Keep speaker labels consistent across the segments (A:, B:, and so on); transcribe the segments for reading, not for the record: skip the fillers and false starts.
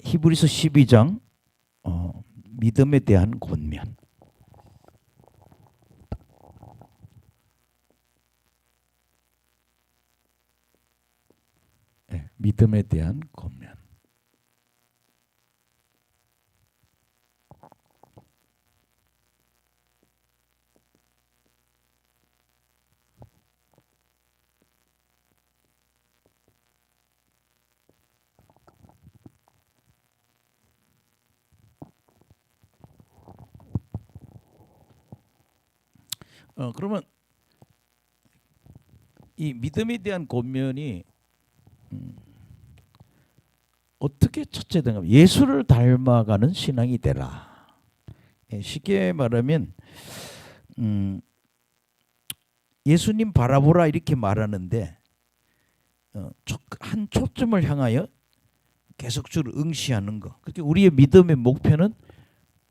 A: 히브리서 12장 믿음에 대한 권면. 네, 믿음에 대한 권면. 그러면 이 믿음에 대한 권면이 어떻게 첫째 등급 예수를 닮아가는 신앙이 되라. 쉽게 말하면 예수님 바라보라 이렇게 말하는데 한 초점을 향하여 계속적으로 응시하는 거. 그렇게 우리의 믿음의 목표는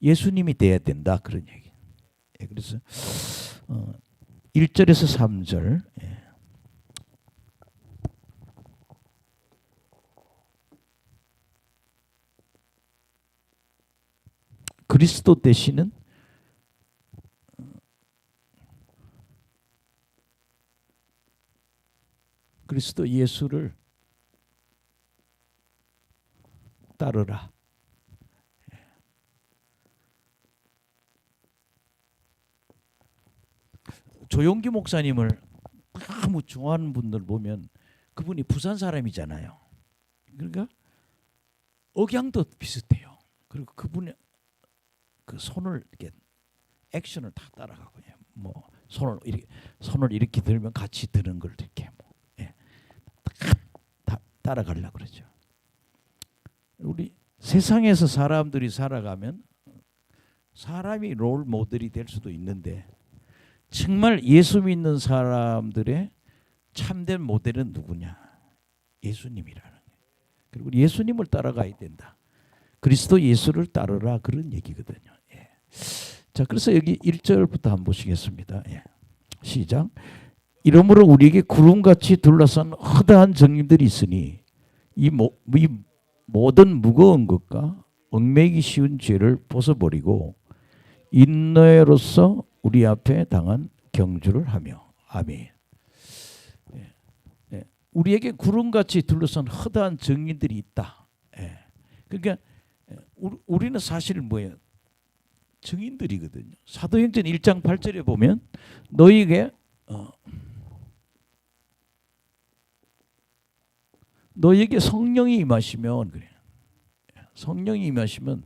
A: 예수님이 돼야 된다 그런 얘기. 그래서 1절에서 3절. 그리스도 되시는 그리스도 예수를 따르라. 조용기 목사님을 너무 좋아하는 분들 보면 그분이 부산 사람이잖아요. 그러니까 억양도 비슷해요. 그리고 그분의 그 손을 이렇게 액션을 다 따라가고 뭐 손을 이렇게 들면 같이 드는 걸 이렇게 다 따라가려고 그러죠. 우리 세상에서 사람들이 살아가면 사람이 롤 모델이 될 수도 있는데 정말 예수 믿는 사람들의 참된 모델은 누구냐? 예수님이라는 거예요. 그리고 예수님을 따라가야 된다. 그리스도 예수를 따르라 그런 얘기거든요. 자, 그래서 여기 1절부터 한번 보시겠습니다. 시작. 이러므로 우리에게 구름같이 둘러싼 허다한 정림들이 있으니 이 모든 무거운 것과 얽매이기 쉬운 죄를 벗어버리고 인내로서 우리 앞에 당한 경주를 하며. 아멘. 우리에게 구름같이 둘러싼 허다한 정인들이 있다. 그러니까 우리는 사실 뭐예요? 증인들이거든요. 사도행전 1장 8절에 보면 너희에게 성령이 임하시면 그래. 성령이 임하시면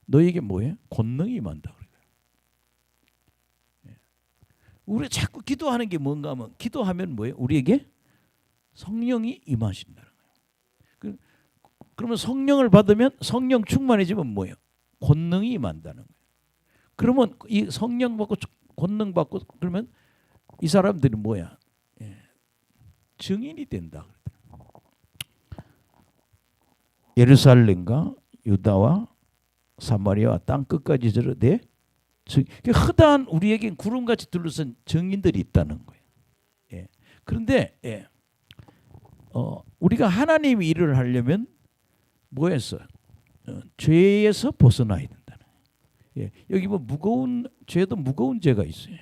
A: 너희에게 뭐예요? 권능이 임한다 그래요. 우리 자꾸 기도하는 게 뭔가 하면 기도하면 뭐예요? 우리에게 성령이 임하신다는 거예요. 그러면 성령을 받으면 성령 충만해지면 뭐예요? 권능이 임한다는 거예요. 그러면 이 성령 받고 권능 받고 그러면 이 사람들이 뭐야? 증인이 된다. 예루살렘과 유다와 사마리아와 땅 끝까지 저르되 허다한 우리에겐 구름같이 둘러싼 증인들이 있다는 거예요. 그런데 우리가 하나님의 일을 하려면 뭐였어? 죄에서 벗어나야 된다는 거예요. 여기 뭐 죄도 무거운 죄가 있어요.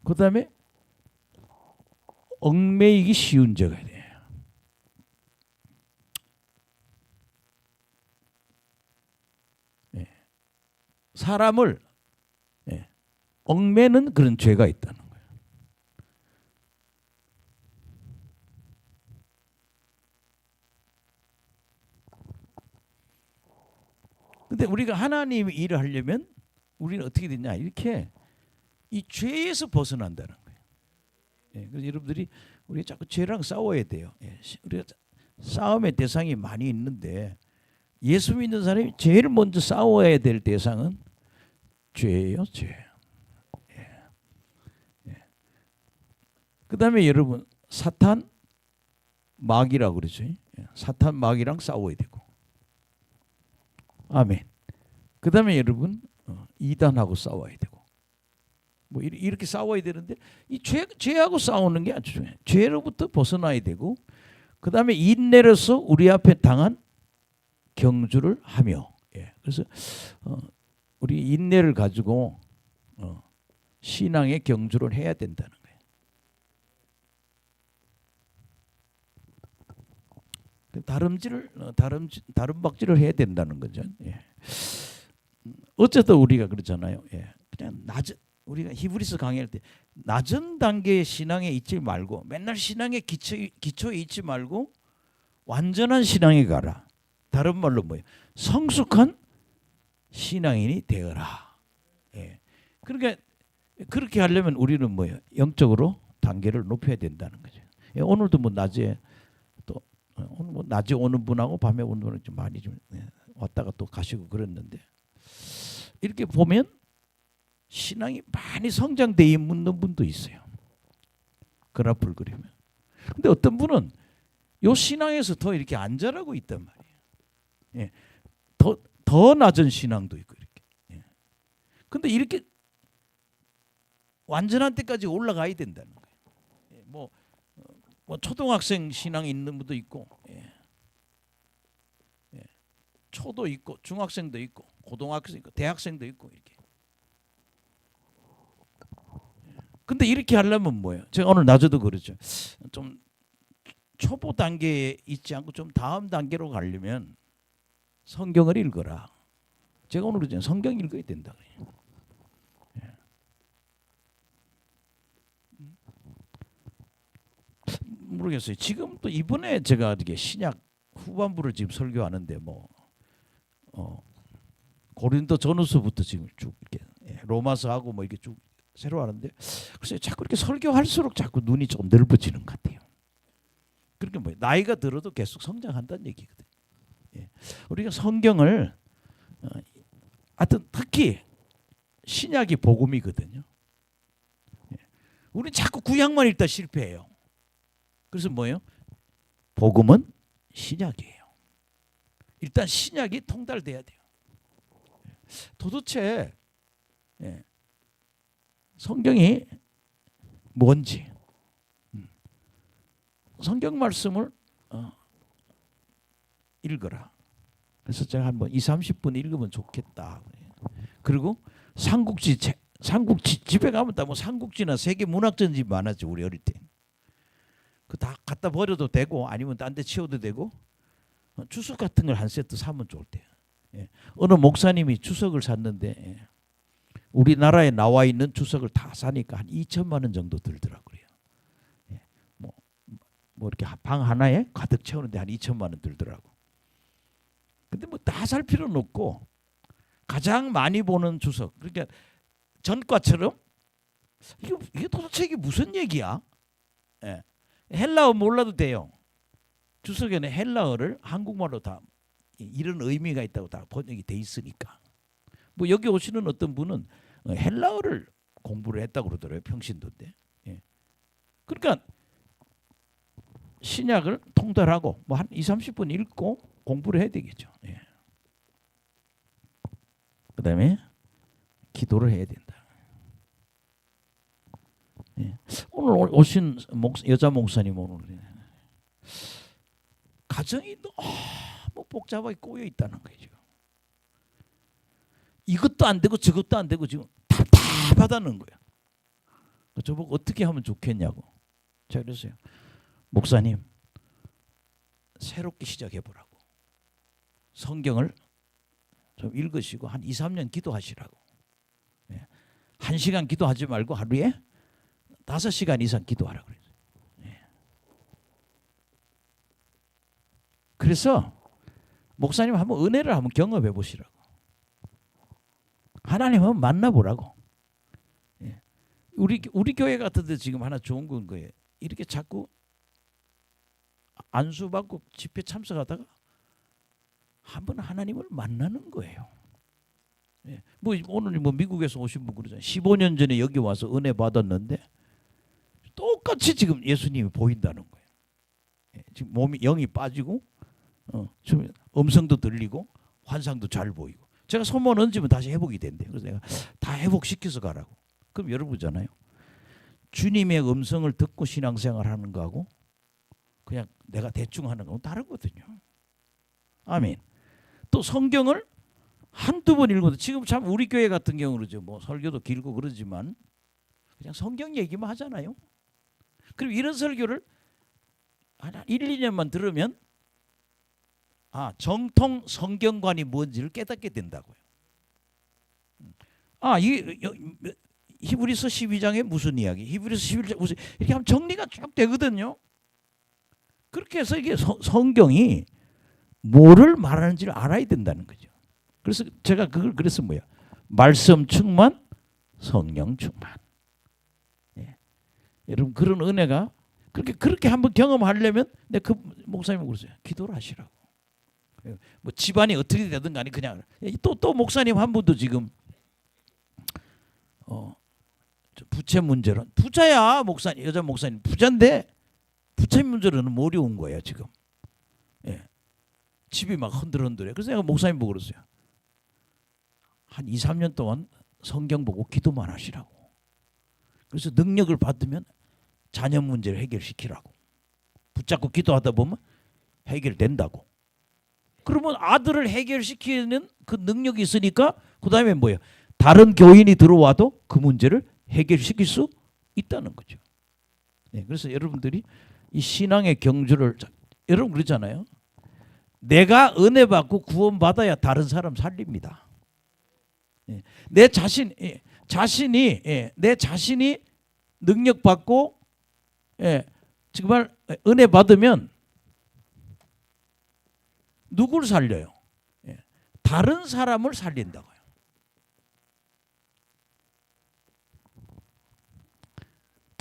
A: 그 다음에 얽매이기 쉬운 죄가 돼요. 사람을 얽매는 그런 죄가 있다는 거예요. 근데 우리가 하나님의 일을 하려면 우리는 어떻게 되냐? 이렇게 이 죄에서 벗어난다는 거예요. 그래서 여러분들이 우리가 자꾸 죄랑 싸워야 돼요. 우리가 싸움의 대상이 많이 있는데 예수 믿는 사람이 제일 먼저 싸워야 될 대상은 죄예요, 죄. 그 다음에 여러분 사탄 마귀라고 그러죠. 사탄 마귀랑 싸워야 되고. 아멘. 그 다음에 여러분 이단하고 싸워야 되고. 뭐 이렇게 싸워야 되는데 이 죄하고 싸우는 게 아주 중요해요. 죄로부터 벗어나야 되고 그다음에 인내로서 우리 앞에 당한 경주를 하며 그래서 우리 인내를 가지고 신앙의 경주를 해야 된다는 거예요. 다름박질을 해야 된다는 거죠. 어쨌든 우리가 그렇잖아요. 그냥 우리가 히브리서 강의할 때 낮은 단계의 신앙에 있지 말고 맨날 신앙의 기초에 있지 말고 완전한 신앙에 가라. 다른 말로 뭐예요? 성숙한 신앙인이 되어라. 그러니까 그렇게 하려면 우리는 뭐예요? 영적으로 단계를 높여야 된다는 거죠. 오늘도 뭐 낮에 또 오늘 뭐 낮에 오는 분하고 밤에 오는 분은 좀 많이 좀 왔다가 또 가시고 그랬는데 이렇게 보면 신앙이 많이 성장돼 있는 분도 있어요. 그래프를 그리면. 근데 어떤 분은 요 신앙에서 더 이렇게 안 자라고 있단 말이에요. 더 낮은 신앙도 있고 이렇게. 근데 이렇게 완전한 때까지 올라가야 된다는 거예요. 뭐 초등학생 신앙이 있는 분도 있고, 초도 있고, 중학생도 있고, 고등학생 있고, 대학생도 있고 이렇게. 근데 이렇게 하려면 뭐예요? 제가 오늘 낮에도 그러죠. 좀 초보 단계에 있지 않고 좀 다음 단계로 가려면 성경을 읽어라. 제가 오늘 그러잖아요. 성경 읽어야 된다. 모르겠어요. 지금 또 이번에 제가 이게 신약 후반부를 지금 설교하는데 고린도 전후서부터 지금 쭉 이렇게 로마서하고 뭐 이게 쭉 새로 하는데 글쎄 자꾸 이렇게 설교할수록 자꾸 눈이 좀 넓어지는 것 같아요. 그러니까 뭐 나이가 들어도 계속 성장한다는 얘기거든요. 우리가 성경을 하여튼 특히 신약이 복음이거든요. 우리는 자꾸 구약만 읽다 실패해요. 그래서 뭐예요? 복음은 신약이에요. 일단 신약이 통달돼야 돼요. 도대체 성경이 뭔지 성경 말씀을 읽어라. 그래서 제가 한번 20-30분 읽으면 좋겠다. 그리고 삼국지 집에 가면 다 뭐 삼국지나 세계 문학전집 많았죠. 우리 어릴 때. 그 다 갖다 버려도 되고 아니면 딴 데 치워도 되고 주석 같은 걸 한 세트 사면 좋을 때요. 어느 목사님이 주석을 샀는데 우리나라에 나와 있는 주석을 다 사니까 한 2천만 원 정도 들더라고요. 뭐 이렇게 방 하나에 가득 채우는데 한 2천만 원 들더라고. 근데 뭐 다 살 필요는 없고 가장 많이 보는 주석. 그러니까 전과처럼 이게 도대체 이게 무슨 얘기야? 헬라어 몰라도 돼요. 주석에는 헬라어를 한국말로 다 이런 의미가 있다고 다 번역이 돼 있으니까. 뭐 여기 오시는 어떤 분은 헬라어를 공부를 했다고 그러더라고요. 평신도인데. 그러니까 신약을 통달하고 뭐 한 20-30분 읽고 공부를 해야 되겠죠. 그다음에 기도를 해야 된다. 오늘 오신 여자 목사님 오늘 가정이 너무 복잡하게 꼬여 있다는 거죠. 이것도 안 되고 저것도 안 되고 지금 답답하다는 거야. 저보고 어떻게 하면 좋겠냐고. 제가 그랬어요. 목사님 새롭게 시작해 보라고. 성경을 좀 읽으시고 한 2-3년 기도하시라고. 1시간 기도하지 말고 하루에 5시간 이상 기도하라고 그랬어요. 그래서 목사님 한번 은혜를 한번 경험해 보시라고. 하나님 한번 만나보라고. 우리 교회 같은데 지금 하나 좋은 건 거예요. 이렇게 자꾸 안수받고 집회 참석하다가 한번 하나님을 만나는 거예요. 뭐 오늘 뭐 미국에서 오신 분 그러잖아요. 15년 전에 여기 와서 은혜 받았는데 똑같이 지금 예수님이 보인다는 거예요. 지금 몸이 영이 빠지고 좀 음성도 들리고 환상도 잘 보이고. 제가 소문 얹으면 다시 회복이 된대요. 그래서 내가 다 회복시켜서 가라고. 그럼 여러분잖아요. 주님의 음성을 듣고 신앙생활하는 거하고 그냥 내가 대충 하는 거는 다르거든요. 아멘. 또 성경을 한두 번 읽어도 지금 참 우리 교회 같은 경우는 뭐 설교도 길고 그러지만 그냥 성경 얘기만 하잖아요. 그럼 이런 설교를 한 1, 2년만 들으면 정통 성경관이 뭔지를 깨닫게 된다고요. 히브리서 12장에 무슨 이야기, 히브리서 11장 무슨, 이렇게 하면 정리가 쭉 되거든요. 그렇게 해서 이게 성경이 뭐를 말하는지를 알아야 된다는 거죠. 그래서 제가 그걸 그래서 뭐야? 말씀 충만, 성령 충만. 예. 여러분 그런 은혜가 그렇게 한번 경험하려면 내가 그 목사님이 그러세요. 기도를 하시라고. 뭐 집안이 어떻게 되든 간에 그냥 또 목사님 한 분도 지금 부채 문제로 부자야 목사님 여자 목사님 부자인데 부채 문제로는 어려운 거예요 지금. 예. 집이 막 흔들흔들해. 그래서 내가 목사님 보고 그랬어요. 한 2, 3년 동안 성경 보고 기도만 하시라고. 그래서 능력을 받으면 자녀 문제를 해결시키라고. 붙잡고 기도하다 보면 해결된다고. 그러면 아들을 해결시키는 그 능력이 있으니까 그 다음에 뭐예요? 다른 교인이 들어와도 그 문제를 해결시킬 수 있다는 거죠. 네, 그래서 여러분들이 이 신앙의 경주를 여러분 그러잖아요. 내가 은혜 받고 구원 받아야 다른 사람 살립니다. 네, 내 자신이 능력 받고 정말 은혜 받으면 누구를 살려요? 다른 사람을 살린다고요.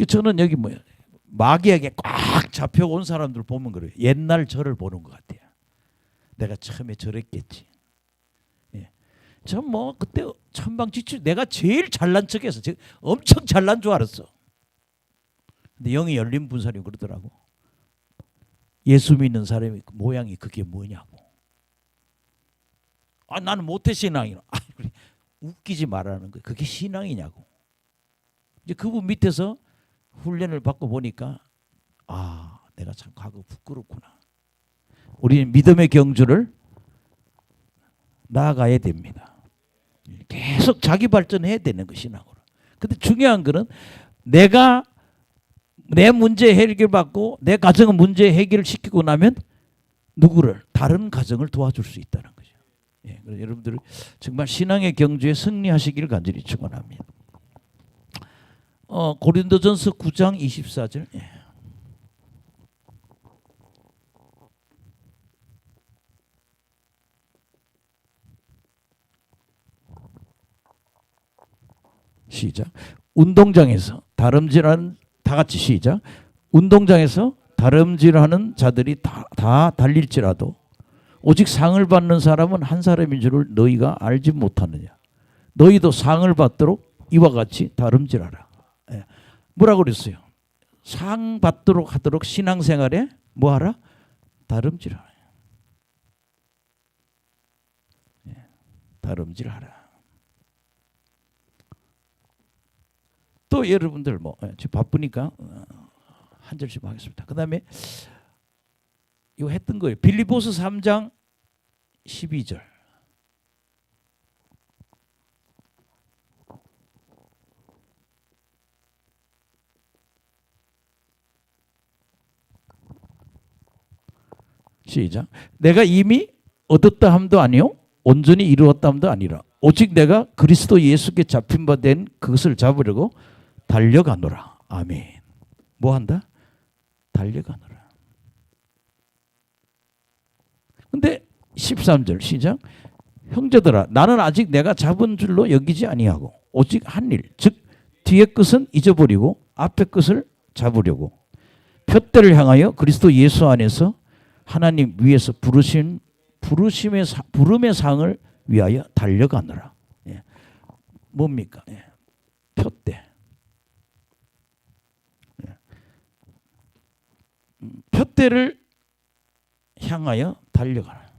A: 저는 여기 뭐야 마귀에게 꽉 잡혀온 사람들 보면 그래요. 옛날 저를 보는 것 같아요. 내가 처음에 저랬겠지. 전 뭐 그때 천방지축 내가 제일 잘난 척해서 엄청 잘난 줄 알았어. 근데 영이 열린 분사님 그러더라고. 예수 믿는 사람의 모양이 그게 뭐냐고. 나는 모태신앙이라. 웃기지 말라는 거예요. 그게 신앙이냐고. 이제 그분 밑에서 훈련을 받고 보니까 내가 참 과거 부끄럽구나. 우리는 믿음의 경주를 나아가야 됩니다. 계속 자기 발전해야 되는 거 신앙으로. 근데 중요한 거는 내가 내 문제 해결받고 내 가정의 문제 해결을 시키고 나면 누구를 다른 가정을 도와줄 수 있다는 거죠. 그래서 여러분들 정말 신앙의 경주에 승리하시길 간절히 축원합니다. 고린도전서 9장 24절. 시작. 운동장에서 다름질하는 다 같이 시작. 운동장에서 다름질하는 자들이 다 달릴지라도 오직 상을 받는 사람은 한 사람인 줄을 너희가 알지 못하느냐. 너희도 상을 받도록 이와 같이 다름질하라. 뭐라고 그랬어요? 상 받도록 하도록 신앙생활에 뭐하라? 다름질하라. 다름질하라. 또 여러분들 지금 바쁘니까 한 절씩 하겠습니다. 그 다음에 이거 했던 거예요. 빌립보서 3장 12절. 시작. 내가 이미 얻었다 함도 아니요 온전히 이루었다 함도 아니라 오직 내가 그리스도 예수께 잡힌 바 된 그것을 잡으려고 달려가노라. 아멘. 뭐 한다? 달려가노라. 근데 13절 시작. 형제들아 나는 아직 내가 잡은 줄로 여기지 아니하고 오직 한 일 즉 뒤의 것은 잊어버리고 앞의 것을 잡으려고 표대를 향하여 그리스도 예수 안에서 하나님 위에서 부름의 상을 위하여 달려가노라. 뭡니까? 표대. 표대를 향하여 달려가라.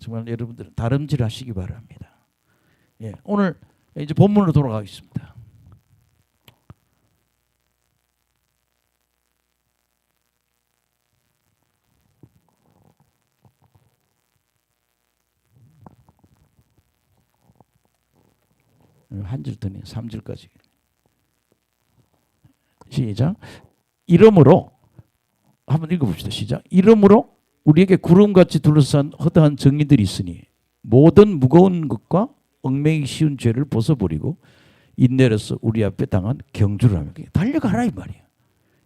A: 정말 여러분들은 다름질하시기 바랍니다. 예, 오늘 이제 본문으로 돌아가겠습니다. 한 줄 더니 3절까지. 시작. 이러므로 한번 읽어봅시다. 시작. 이러므로 우리에게 구름같이 둘러싼 허다한 정의들이 있으니 모든 무거운 것과 얽매이기 쉬운 죄를 벗어버리고 인내로서 우리 앞에 당한 경주를 하며 달려가라 이 말이에요.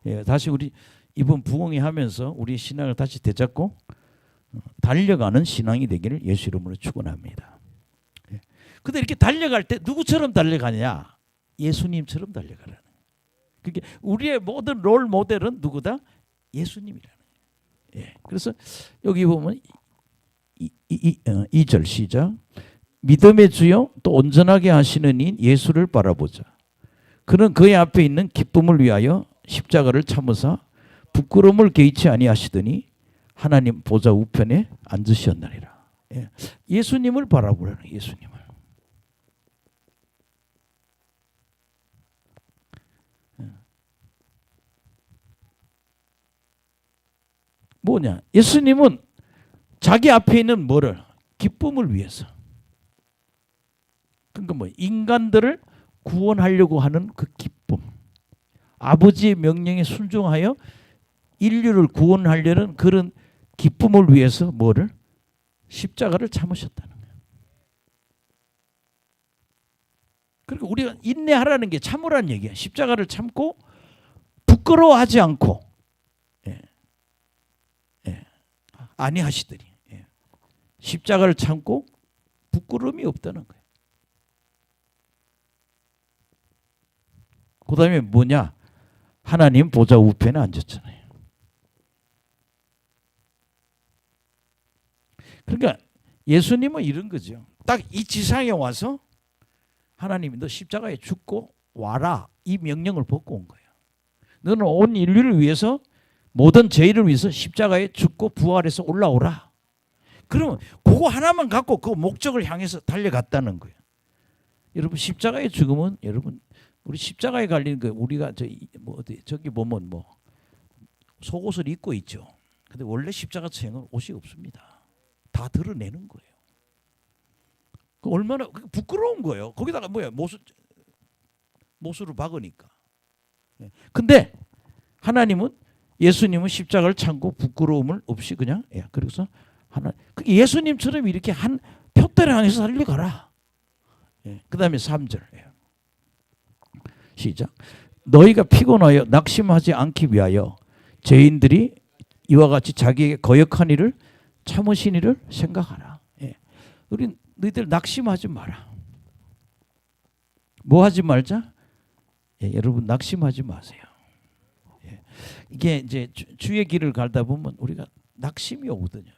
A: 예, 다시 우리 이번 부흥회 하면서 우리 신앙을 다시 되잡고 달려가는 신앙이 되기를 예수 이름으로 축원합니다. 예. 근데 이렇게 달려갈 때 누구처럼 달려가냐? 예수님처럼 달려가라는. 그게 우리의 모든 롤 모델은 누구다? 예수님이라는. 예. 그래서 여기 보면 2절 시작. 믿음의 주요 또 온전하게 하시는 인 예수를 바라보자. 그는 그의 앞에 있는 기쁨을 위하여 십자가를 참으사 부끄러움을 개의치 아니하시더니 하나님 보좌 우편에 앉으셨나니라. 예. 예수님을 바라보라는. 예수님을. 뭐냐? 예수님은 자기 앞에 있는 뭐를? 기쁨을 위해서. 그러니까 뭐 인간들을 구원하려고 하는 그 기쁨. 아버지의 명령에 순종하여 인류를 구원하려는 그런 기쁨을 위해서 뭐를? 십자가를 참으셨다는 거예요. 그러니까 우리가 인내하라는 게 참으라는 얘기야. 십자가를 참고 부끄러워하지 않고 아니하시더니 십자가를 참고 부끄러움이 없다는 거예요. 그 다음에 뭐냐? 하나님 보좌 우편에 앉았잖아요. 그러니까 예수님은 이런 거죠. 딱 이 지상에 와서 하나님이 너 십자가에 죽고 와라 이 명령을 받고 온 거예요. 너는 온 인류를 위해서 모든 죄를 위해서 십자가에 죽고 부활해서 올라오라. 그러면 그거 하나만 갖고 그 목적을 향해서 달려갔다는 거예요. 여러분 십자가의 죽음은 여러분 우리 십자가에 갈리는 거 우리가 저기 보면 뭐 속옷을 입고 있죠. 근데 원래 십자가 처형은 옷이 없습니다. 다 드러내는 거예요. 얼마나 부끄러운 거예요. 거기다가 뭐야 못으로 박으니까. 근데 하나님은 예수님은 십자가를 참고 부끄러움을 없이 그냥 그래서 예수님처럼 이렇게 한 표대를 향해서 달려가라. 그 다음에 3절 시작. 너희가 피곤하여 낙심하지 않기 위하여 죄인들이 이와 같이 자기에게 거역한 일을 참으신 일을 생각하라. 우리 너희들 낙심하지 마라. 뭐 하지 말자? 여러분 낙심하지 마세요. 이게 이제 주의 길을 가다 보면 우리가 낙심이 오거든요.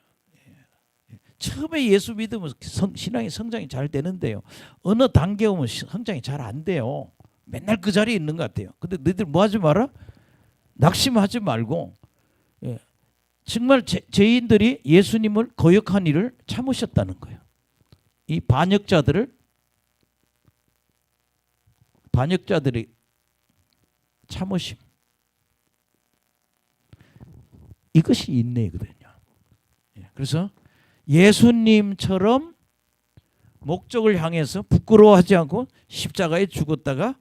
A: 처음에 예수 믿으면 신앙의 성장이 잘 되는데요. 어느 단계 오면 성장이 잘 안 돼요. 맨날 그 자리에 있는 것 같아요. 근데 너희들 뭐 하지 마라? 낙심하지 말고 정말 죄인들이 예수님을 거역한 일을 참으셨다는 거예요. 이 반역자들의 참으심. 이것이 인내거든요. 그래서 예수님처럼 목적을 향해서 부끄러워하지 않고 십자가에 죽었다가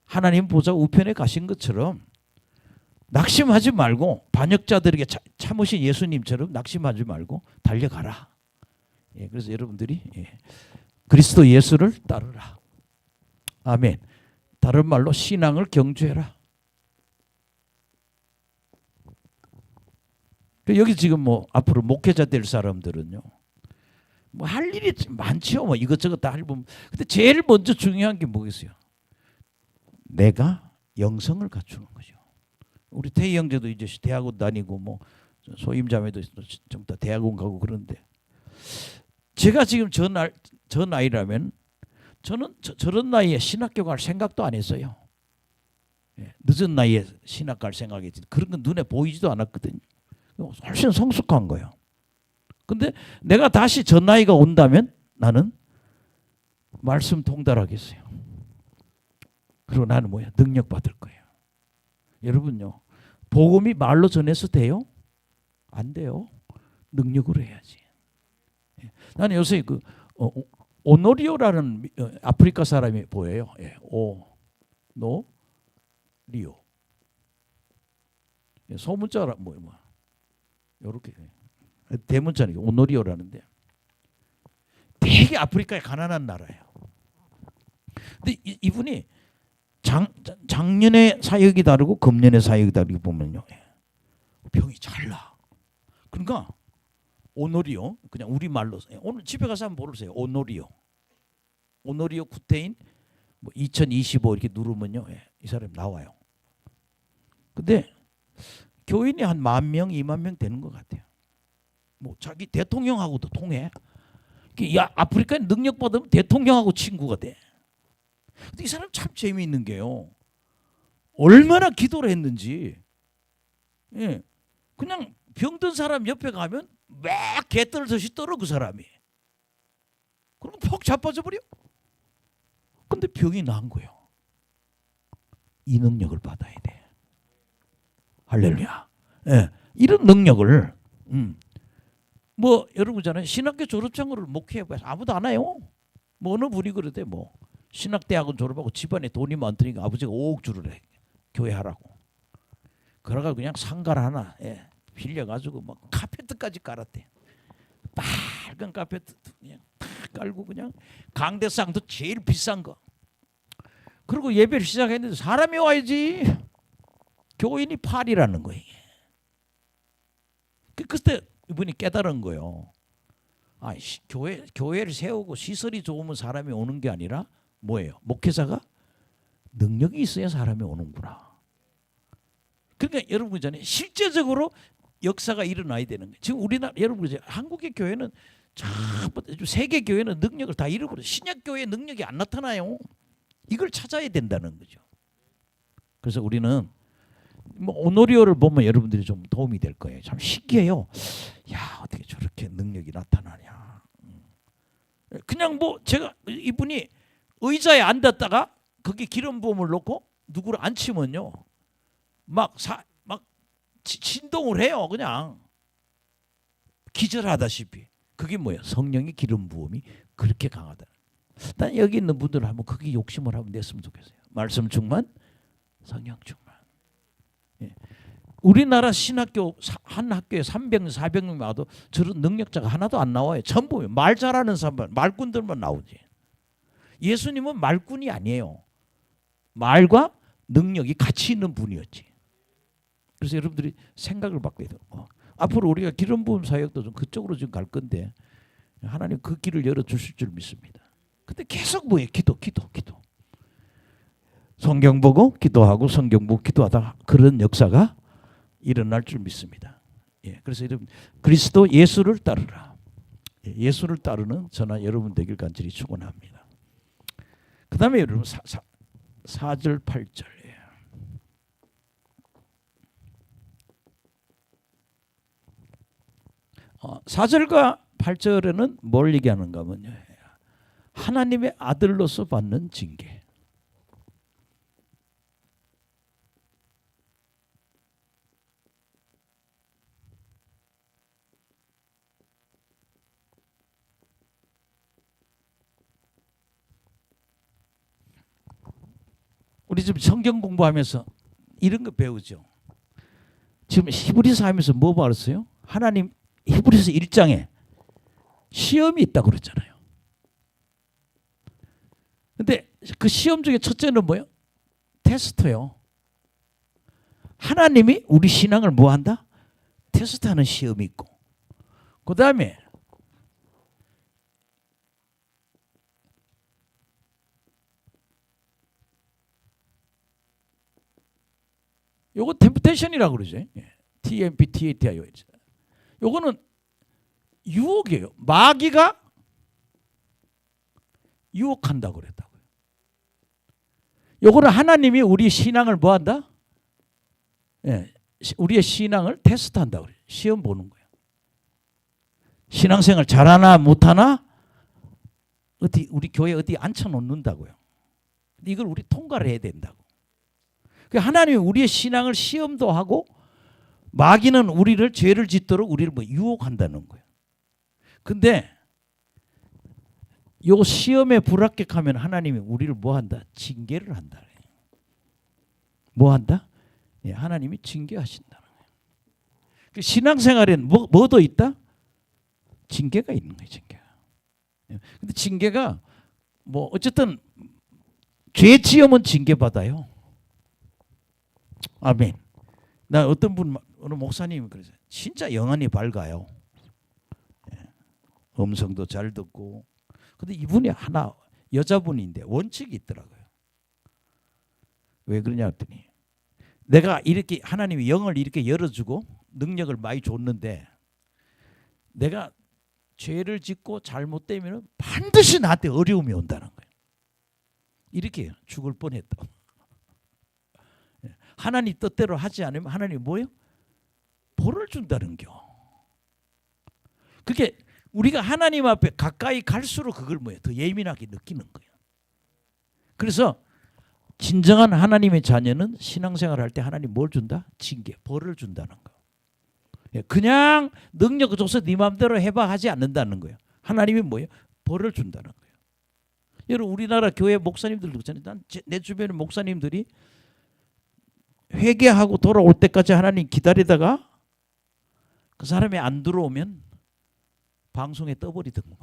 A: 하나님 보좌 우편에 가신 것처럼 낙심하지 말고 반역자들에게 참으신 예수님처럼 낙심하지 말고 달려가라. 그래서 여러분들이 그리스도 예수를 따르라. 아멘. 다른 말로 신앙을 경주해라. 여기 지금 뭐 앞으로 목회자 될 사람들은요. 뭐 할 일이 많지요. 뭐 이것저것 다 해보면. 근데 제일 먼저 중요한 게 뭐겠어요? 내가 영성을 갖추는 거죠. 우리 태희 형제도 이제 대학원 다니고 뭐 소임자매도 좀 더 대학원 가고 그런데 제가 지금 저 나이라면 저는 저런 나이에 신학교 갈 생각도 안 했어요. 늦은 나이에 신학 갈 생각했지. 그런 건 눈에 보이지도 않았거든요. 훨씬 성숙한 거예요. 근데 내가 다시 저 나이가 온다면 나는 말씀 통달하겠어요. 그리고 나는 뭐야? 능력 받을 거예요. 여러분요, 복음이 말로 전해서 돼요? 안 돼요. 능력으로 해야지. 나는 요새 그 오노리오라는 아프리카 사람이 보여요. 예, 오노리오. 소문자라 뭐 요렇게 대문자는 오노리오라는데 되게 아프리카에 가난한 나라예요. 근데 이분이 작년에 사역이 다르고 금년에 사역이 다르게 보면요, 병이 잘 나. 그러니까 오노리오, 그냥 우리 말로 오늘 집에 가서 한번 모르세요. 오노리오 구테인 뭐 2025 이렇게 누르면요, 이 사람 나와요. 근데 교인이 한 10,000명, 20,000명 되는 것 같아요. 뭐 자기 대통령하고도 통해. 야, 아프리카에 능력 받으면 대통령하고 친구가 돼. 근데 이 사람 참 재미있는 게요, 얼마나 기도를 했는지, 예, 그냥 병든 사람 옆에 가면 막 개떨듯이 떨어 그 사람이. 그럼 퍽 자빠져 버려. 근데 병이 나은 거예요. 이 능력을 받아야 돼. 할렐루야. 예, 이런 능력을 뭐 여러분 있잖아요, 신학교 졸업장을 목회해봐서 아무도 안 해요. 뭐 어느 분이 그러대, 뭐 신학대학은 졸업하고 집안에 돈이 많으니까 아버지가 5억 주를 해, 교회 하라고. 그래가 그냥 상가를 하나 빌려가지고 막 카페트까지 깔았대. 빨간 카페트 그냥 탁 깔고 그냥 강대상도 제일 비싼 거. 그리고 예배를 시작했는데 사람이 와야지. 교인이 8이라는 거예요. 그때 이분이 깨달은 거예요. 아, 교회를 세우고 시설이 좋으면 사람이 오는 게 아니라 뭐예요? 목회자가 능력이 있어야 사람이 오는구나. 그러니까 여러분 있잖아요, 실제적으로 역사가 일어나야 되는 거예요. 지금 우리나라 여러분 이제 한국의 교회는 세계 교회는 능력을 다 잃어버려. 신약 교회의 능력이 안 나타나요. 이걸 찾아야 된다는 거죠. 그래서 우리는 뭐 오노리오를 보면 여러분들이 좀 도움이 될 거예요. 참 신기해요. 야, 어떻게 저렇게 능력이 나타나냐. 그냥 뭐 제가 이분이 의자에 앉았다가 거기 기름 부음을 놓고 누구를 앉히면요, 막 진동을 해요. 그냥 기절하다시피. 그게 뭐예요? 성령의 기름 부음이 그렇게 강하다. 난 여기 있는 분들 한번 그게 욕심을 한번 냈으면 좋겠어요. 말씀 충만, 성령 충만. 예. 우리나라 신학교 한 학교에 300명, 400명 와도 저런 능력자가 하나도 안 나와요. 전부 말 잘하는 사람, 말꾼들만 나오지. 예수님은 말꾼이 아니에요. 말과 능력이 같이 있는 분이었지. 그래서 여러분들이 생각을 바꿔야 돼요. 앞으로 우리가 기름 부음 사역도 좀 그쪽으로 지금 갈 건데 하나님 그 길을 열어 주실 줄 믿습니다. 근데 계속 뭐예요? 기도. 성경 보고 기도하고 성경 보고 기도하다 그런 역사가 일어날 줄 믿습니다. 예, 그래서 여러분 그리스도 예수를 따르라. 예, 예수를 따르는 저나 여러분 되길 간절히 축원합니다. 그 다음에 여러분 4절 8절. 4절과 8절에는 뭘 얘기하는가 하면요, 하나님의 아들로서 받는 징계. 우리 지금 성경 공부하면서 이런 거 배우죠. 지금 히브리서 하면서 뭐 봤어요? 하나님 히브리서 1장에 시험이 있다고 그랬잖아요. 근데 그 시험 중에 첫째는 뭐예요? 테스트요. 하나님이 우리 신앙을 뭐 한다? 테스트하는 시험이 있고, 그 다음에 요거 템프테이션이라고 그러죠. TMPTATI. 요거는 유혹이에요. 마귀가 유혹한다고 그랬다고요. 요거는 하나님이 우리 신앙을 뭐 한다? 우리의 신앙을 테스트한다고 그래요. 시험 보는 거예요. 신앙생활 잘하나 못하나 어디 우리 교회 어디 앉혀놓는다고요. 이걸 우리 통과를 해야 된다고. 하나님이 우리의 신앙을 시험도 하고 마귀는 우리를 죄를 짓도록 우리를 뭐 유혹한다는 거예요. 근데 요 시험에 불합격하면 하나님이 우리를 뭐 한다? 징계를 한다. 뭐 한다? 예, 하나님이 징계하신다는 거예요. 신앙생활에는 뭐도 있다? 징계가 있는 거예요. 징계가. 근데 징계가 뭐 어쨌든 죄 지으면 징계받아요. 아멘. 나 어떤 분 어느 목사님이 그러세요. 진짜 영안이 밝아요. 음성도 잘 듣고. 근데 이분이 하나 여자분인데 원칙이 있더라고요. 왜 그러냐 했더니 내가 이렇게 하나님이 영을 이렇게 열어주고 능력을 많이 줬는데 내가 죄를 짓고 잘못되면 반드시 나한테 어려움이 온다는 거예요. 이렇게 죽을 뻔했다. 하나님 뜻대로 하지 않으면 하나님 뭐예요? 벌을 준다는 겨. 그게 우리가 하나님 앞에 가까이 갈수록 그걸 뭐예요? 더 예민하게 느끼는 거예요. 그래서 진정한 하나님의 자녀는 신앙생활 할 때 하나님 뭘 준다? 징계, 벌을 준다는 거예요. 그냥 능력 줘서 네 마음대로 해봐 하지 않는다는 거예요. 하나님이 뭐예요? 벌을 준다는 거예요. 여러분 우리나라 교회 목사님들도 그렇잖아요. 내 주변의 목사님들이 회개하고 돌아올 때까지 하나님 기다리다가 그 사람이 안 들어오면 방송에 떠버리더구만.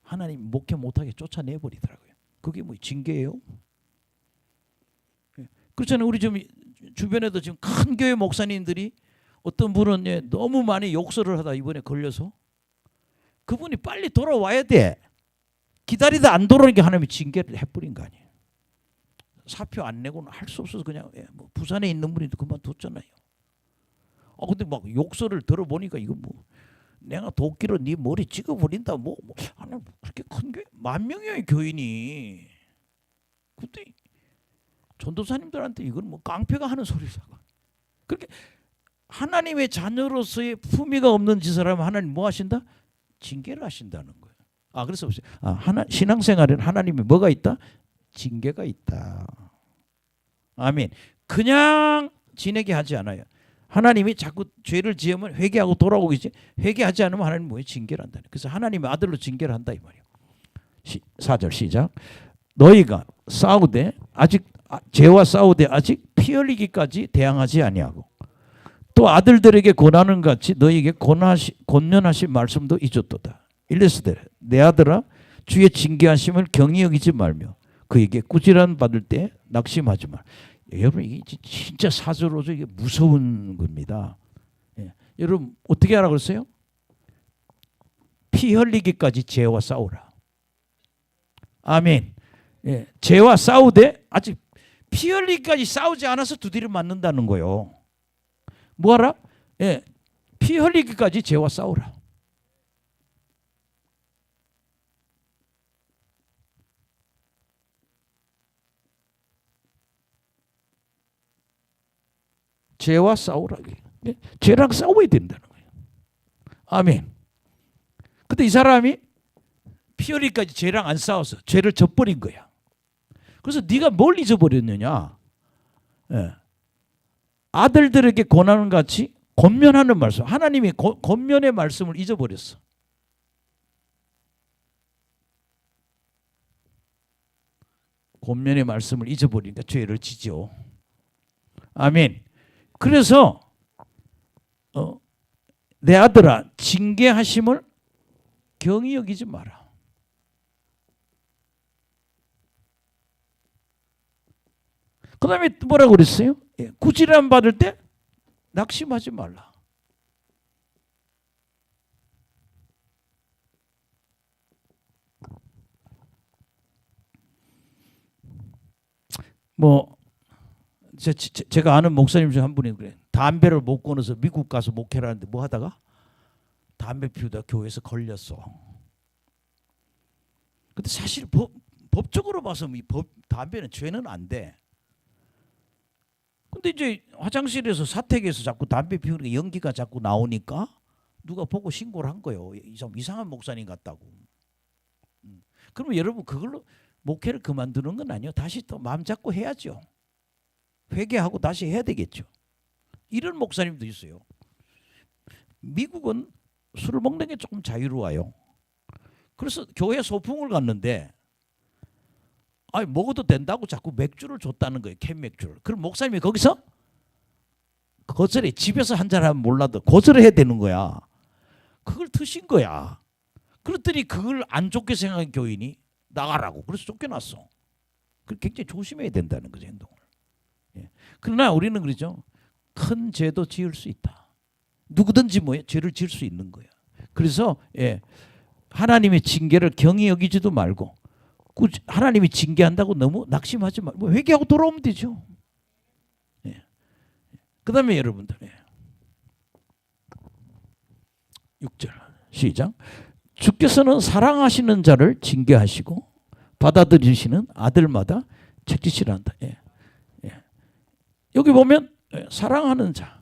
A: 하나님 목회 못하게 쫓아내버리더라고요. 그게 뭐 징계예요? 그렇잖아요. 우리 좀 주변에도 지금 큰 교회 목사님들이 어떤 분은 너무 많이 욕설을 하다 이번에 걸려서 그분이 빨리 돌아와야 돼. 기다리다 안 돌아오니까 하나님이 징계를 해버린 거 아니에요. 사표 안 내고는 할 수 없어서 그냥 뭐 부산에 있는 분이 그만뒀잖아요. 근데 막 욕설을 들어보니까 이거 뭐 내가 도끼로 네 머리 찍어버린다 아니 그렇게 큰 교회 10,000명의 교인이 그때 전도사님들한테 이건 뭐 깡패가 하는 소리라고. 그렇게 하나님의 자녀로서의 품위가 없는 짓을 하면 하나님 뭐 하신다? 징계를 하신다는 거예요. 그래서 신앙생활에는 하나님이 뭐가 있다? 징계가 있다. 아멘. 그냥 지내게 하지 않아요. 하나님이 자꾸 죄를 지으면 회개하고 돌아오겠지. 회개하지 않으면 하나님 뭐에 징계를 한다. 그래서 하나님의 아들로 징계를 한다 이 말이에요. 4절 시작. 너희가 싸우되 아직 죄와 싸우되 아직 피 흘리기까지 대항하지 아니하고 또 아들들에게 권하는 같이 너희에게 권면하신 말씀도 잊었도다. 일레스되 내 아들아 주의 징계하심을 경히 여기지 말며 그에게 꾸지람 받을 때 낙심하지 말. 여러분 이게 진짜 사조로서 이게 무서운 겁니다. 여러분 어떻게 하라 그랬어요? 피 흘리기까지 죄와 싸우라. 아멘. 죄와 싸우되 아직 피 흘리기까지 싸우지 않아서 두드려 맞는다는 거예요. 뭐하라? 피 흘리기까지 죄와 싸우라. 죄와 싸우라. 죄랑 싸워야 된다는 거예요. 아멘. 근데 이 사람이 피 흘리기까지 죄랑 안 싸워서 죄를 져버린 거야. 그래서 네가 뭘 잊어버렸느냐? 아들들에게 권하는 같이 권면하는 말씀. 하나님이 권면의 말씀을 잊어버렸어. 권면의 말씀을 잊어버리니까 죄를 지죠. 아멘. 그래서 내 아들아 징계하심을 경히 여기지 마라. 그 다음에 뭐라고 그랬어요? 꾸지람 받을 때 낙심하지 말라. 뭐 제가 아는 목사님 중 한 분이 그래. 담배를 못 끊어서 미국 가서 목회를 하는데 뭐 하다가 담배 피우다 교회에서 걸렸어. 근데 사실 법적으로 봐서 담배는 죄는 안 돼. 근데 이제 화장실에서 사택에서 자꾸 담배 피우니까 연기가 자꾸 나오니까 누가 보고 신고를 한 거예요. 이상한 목사님 같다고. 그러면 여러분 그걸로 목회를 그만두는 건 아니에요. 다시 또 마음 잡고 해야죠. 회개하고 다시 해야 되겠죠. 이런 목사님도 있어요. 미국은 술을 먹는 게 조금 자유로워요. 그래서 교회 소풍을 갔는데 먹어도 된다고 자꾸 맥주를 줬다는 거예요. 캔 맥주를. 그럼 목사님이 거기서 거절해. 집에서 한잔 하면 몰라도 거절해야 되는 거야. 그걸 드신 거야. 그랬더니 그걸 안 좋게 생각한 교인이 나가라고. 그래서 쫓겨났어. 굉장히 조심해야 된다는 거죠. 행동을. 예. 그러나 우리는 그러죠. 큰 죄도 지을 수 있다. 누구든지 죄를 지을 수 있는 거야. 그래서 하나님의 징계를 경히 여기지도 말고 하나님이 징계한다고 너무 낙심하지 말고 회개하고 돌아오면 되죠. 그 다음에 여러분들 6절 시작. 주께서는 사랑하시는 자를 징계하시고 받아들이시는 아들마다 책짓을 한다. 여기 보면 사랑하는 자,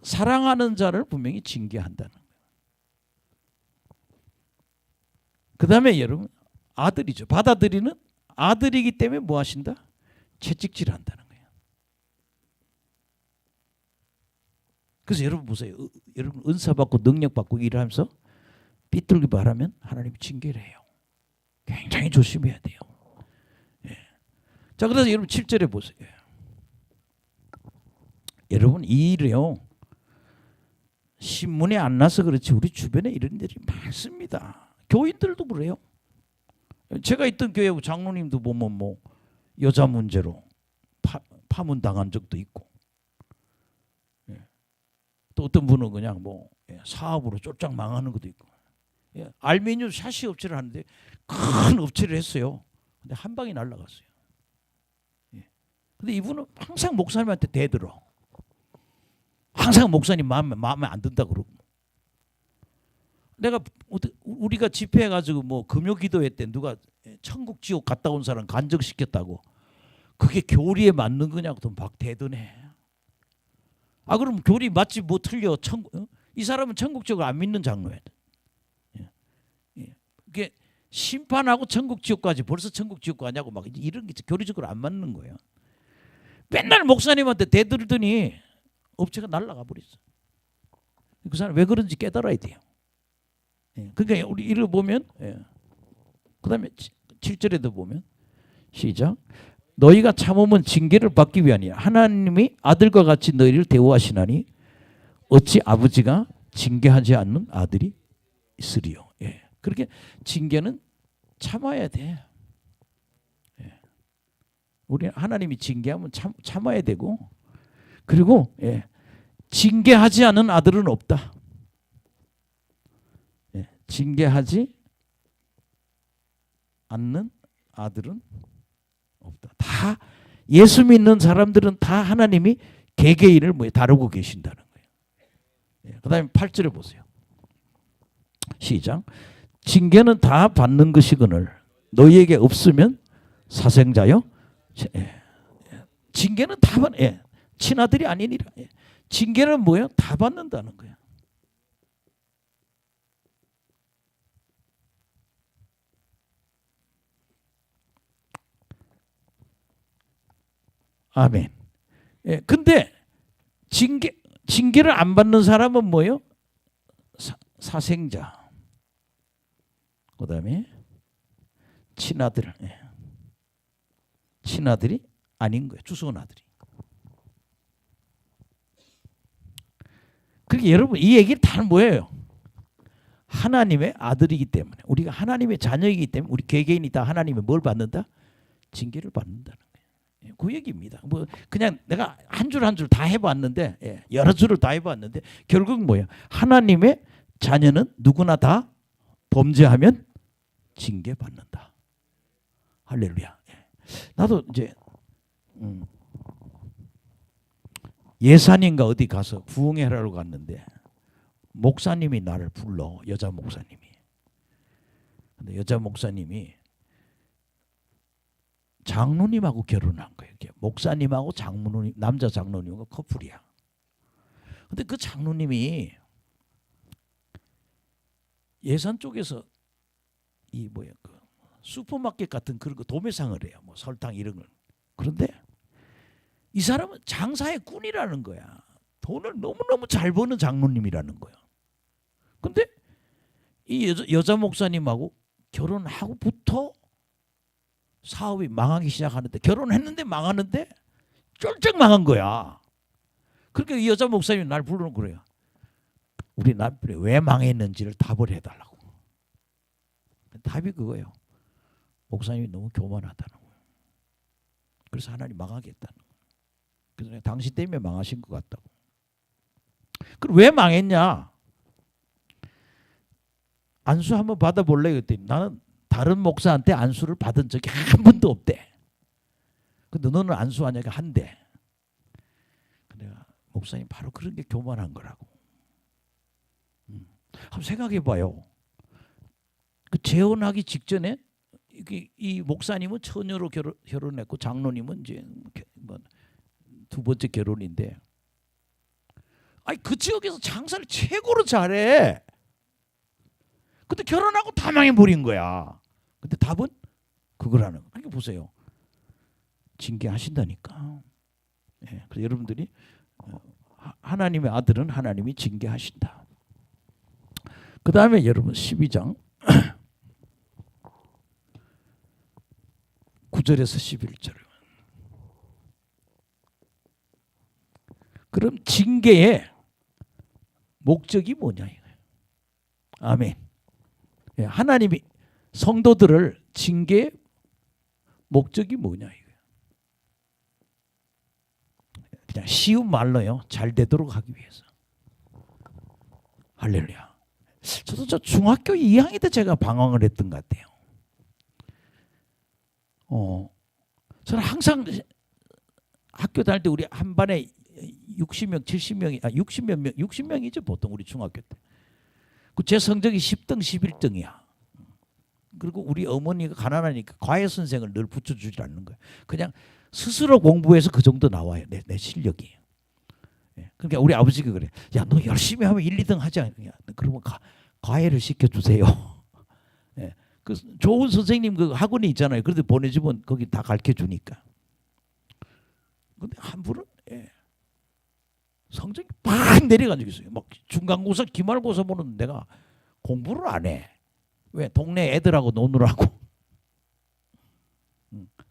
A: 사랑하는 자를 분명히 징계한다는 거예요. 그 다음에 여러분 아들이죠. 받아들이는 아들이기 때문에 뭐 하신다? 채찍질 한다는 거예요. 그래서 여러분 보세요. 여러분 은사 받고 능력 받고 일하면서 삐뚤게 말하면 하나님이 징계를 해요. 굉장히 조심해야 돼요. 자, 그래서 여러분 7절에 보세요. 여러분 이 일이요. 신문에 안 나서 그렇지 우리 주변에 이런 일이 많습니다. 교인들도 그래요. 제가 있던 교회 장로님도 보면 여자 문제로 파문당한 적도 있고, 또 어떤 분은 그냥 사업으로 쫄짝 망하는 것도 있고, 알미늄 샤시 업체를 하는데 큰 업체를 했어요. 근데 한 방에 날라갔어요. 근데 이분은 항상 목사님한테 대들어. 항상 목사님 마음에 안 든다 그러고. 내가 우리가 집회해가지고 금요기도회 때 누가 천국 지옥 갔다 온 사람 간증시켰다고 그게 교리에 맞는 거냐고 막 대드네. 그럼 교리 맞지 뭐 틀려. 이 사람은 천국 지옥을 안 믿는 장로야. 그게 심판하고 천국 지옥까지 벌써 천국 지옥 가냐고 막 이런 게 교리적으로 안 맞는 거예요. 맨날 목사님한테 대들더니 업체가 날아가 버렸어. 그 사람 왜 그런지 깨달아야 돼요. 그러니까 우리 이를 보면 그 다음에 7절에도 보면 시작. 너희가 참으면 징계를 받기 위하니라. 하나님이 아들과 같이 너희를 대우하시나니 어찌 아버지가 징계하지 않는 아들이 있으리요. 그렇게 징계는 참아야 돼. 우리 하나님이 징계하면 참아야 되고, 그리고 징계하지 않은 아들은 없다. 징계하지 않는 아들은 없다. 다 예수 믿는 사람들은 다 하나님이 개개인을 다루고 계신다는 거예요. 그 다음에 8절에 보세요. 시작. 징계는 다 받는 것이거늘 너희에게 없으면 사생자요. 징계는 다 받. 친아들이 아니니라. 징계는 뭐예요? 다 받는다는 거예요. 아멘. 근데 징계를 안 받는 사람은 뭐예요? 사생자. 그다음에 친아들. 친아들이 아닌 거예요. 주소온 아들이. 그러니까 여러분 이 얘기는 다 뭐예요? 하나님의 아들이기 때문에, 우리가 하나님의 자녀이기 때문에 우리 개개인이 다 하나님의 뭘 받는다? 징계를 받는다는 거예요. 그 얘기입니다. 그냥 내가 한 줄 한 줄 다 해봤는데, 여러 줄을 다 해봤는데 결국 뭐예요? 하나님의 자녀는 누구나 다 범죄하면 징계받는다. 할렐루야. 나도 이제 예산인가 어디 가서 부흥회하러 갔는데 목사님이 나를 불러. 여자 목사님이. 근데 여자 목사님이 장로님하고 결혼한 거예요. 목사님하고 장로님, 남자 장로님하고 커플이야. 근데 그 장로님이 예산 쪽에서 이 뭐야 그 슈퍼마켓 같은 그런 거 도매상을 해요. 뭐 설탕 이런 걸. 그런데 이 사람은 장사의 꾼이라는 거야. 돈을 너무너무 잘 버는 장로님이라는 거야. 근데 이 여자 목사님하고 결혼하고부터 사업이 망하기 시작하는데, 결혼했는데 망하는데 쫄쩍 망한 거야. 그러니까 이 여자 목사님이 날 부르는 그래요. 우리 남편이 왜 망했는지를 답을 해달라고. 답이 그거예요. 목사님이 너무 교만하다는 거예요. 그래서 하나님 망하게 했다는 거예요. 그래서 당신 때문에 망하신 것 같다고. 그럼 왜 망했냐? 안수 한번 받아볼래? 그랬더니 나는 다른 목사한테 안수를 받은 적이 한 번도 없대. 근데 너는 안수하냐가 한대. 내가 목사님 바로 그런 게 교만한 거라고. 한번 생각해 봐요. 그 재혼하기 직전에 이 목사님은 처녀로 결혼했고 장로님은 이제 두 번째 결혼인데, 아니 그 지역에서 장사를 최고로 잘해. 근데 결혼하고 다 망해버린 거야. 근데 답은 그거라는 거. 그러니까 보세요. 징계하신다니까. 예, 그래서 여러분들이 하나님의 아들은 하나님이 징계하신다. 그 다음에 여러분 12장 9절에서 11절. 그럼 징계의 목적이 뭐냐 이거예요. 아멘. 예, 하나님이 성도들을 징계의 목적이 뭐냐 이거예요. 그냥 쉬운 말로요. 잘 되도록 하기 위해서. 할렐루야. 저도 저 중학교 2학년 때 제가 방황을 했던 것 같아요. 저는 항상 학교 다닐 때 우리 한 반에 60명, 70명이 60몇 명, 60명이죠 보통 우리 중학교 때. 제 성적이 10등, 11등이야. 그리고 우리 어머니가 가난하니까 과외 선생을 늘 붙여주지 않는 거예요. 그냥 스스로 공부해서 그 정도 나와요. 내 실력이. 그러니까 우리 아버지가 그래. 야, 너 열심히 하면 1, 2등 하지 않냐. 그러면 과외를 시켜주세요. 그 좋은 선생님 그 학원이 있잖아요. 그래도 보내주면 거기 다 가르쳐주니까. 근데 한 분은 성적이 팍 내려가지고 있어요. 막 중간고사, 기말고사 보는 내가 공부를 안 해. 왜? 동네 애들하고 노느라고.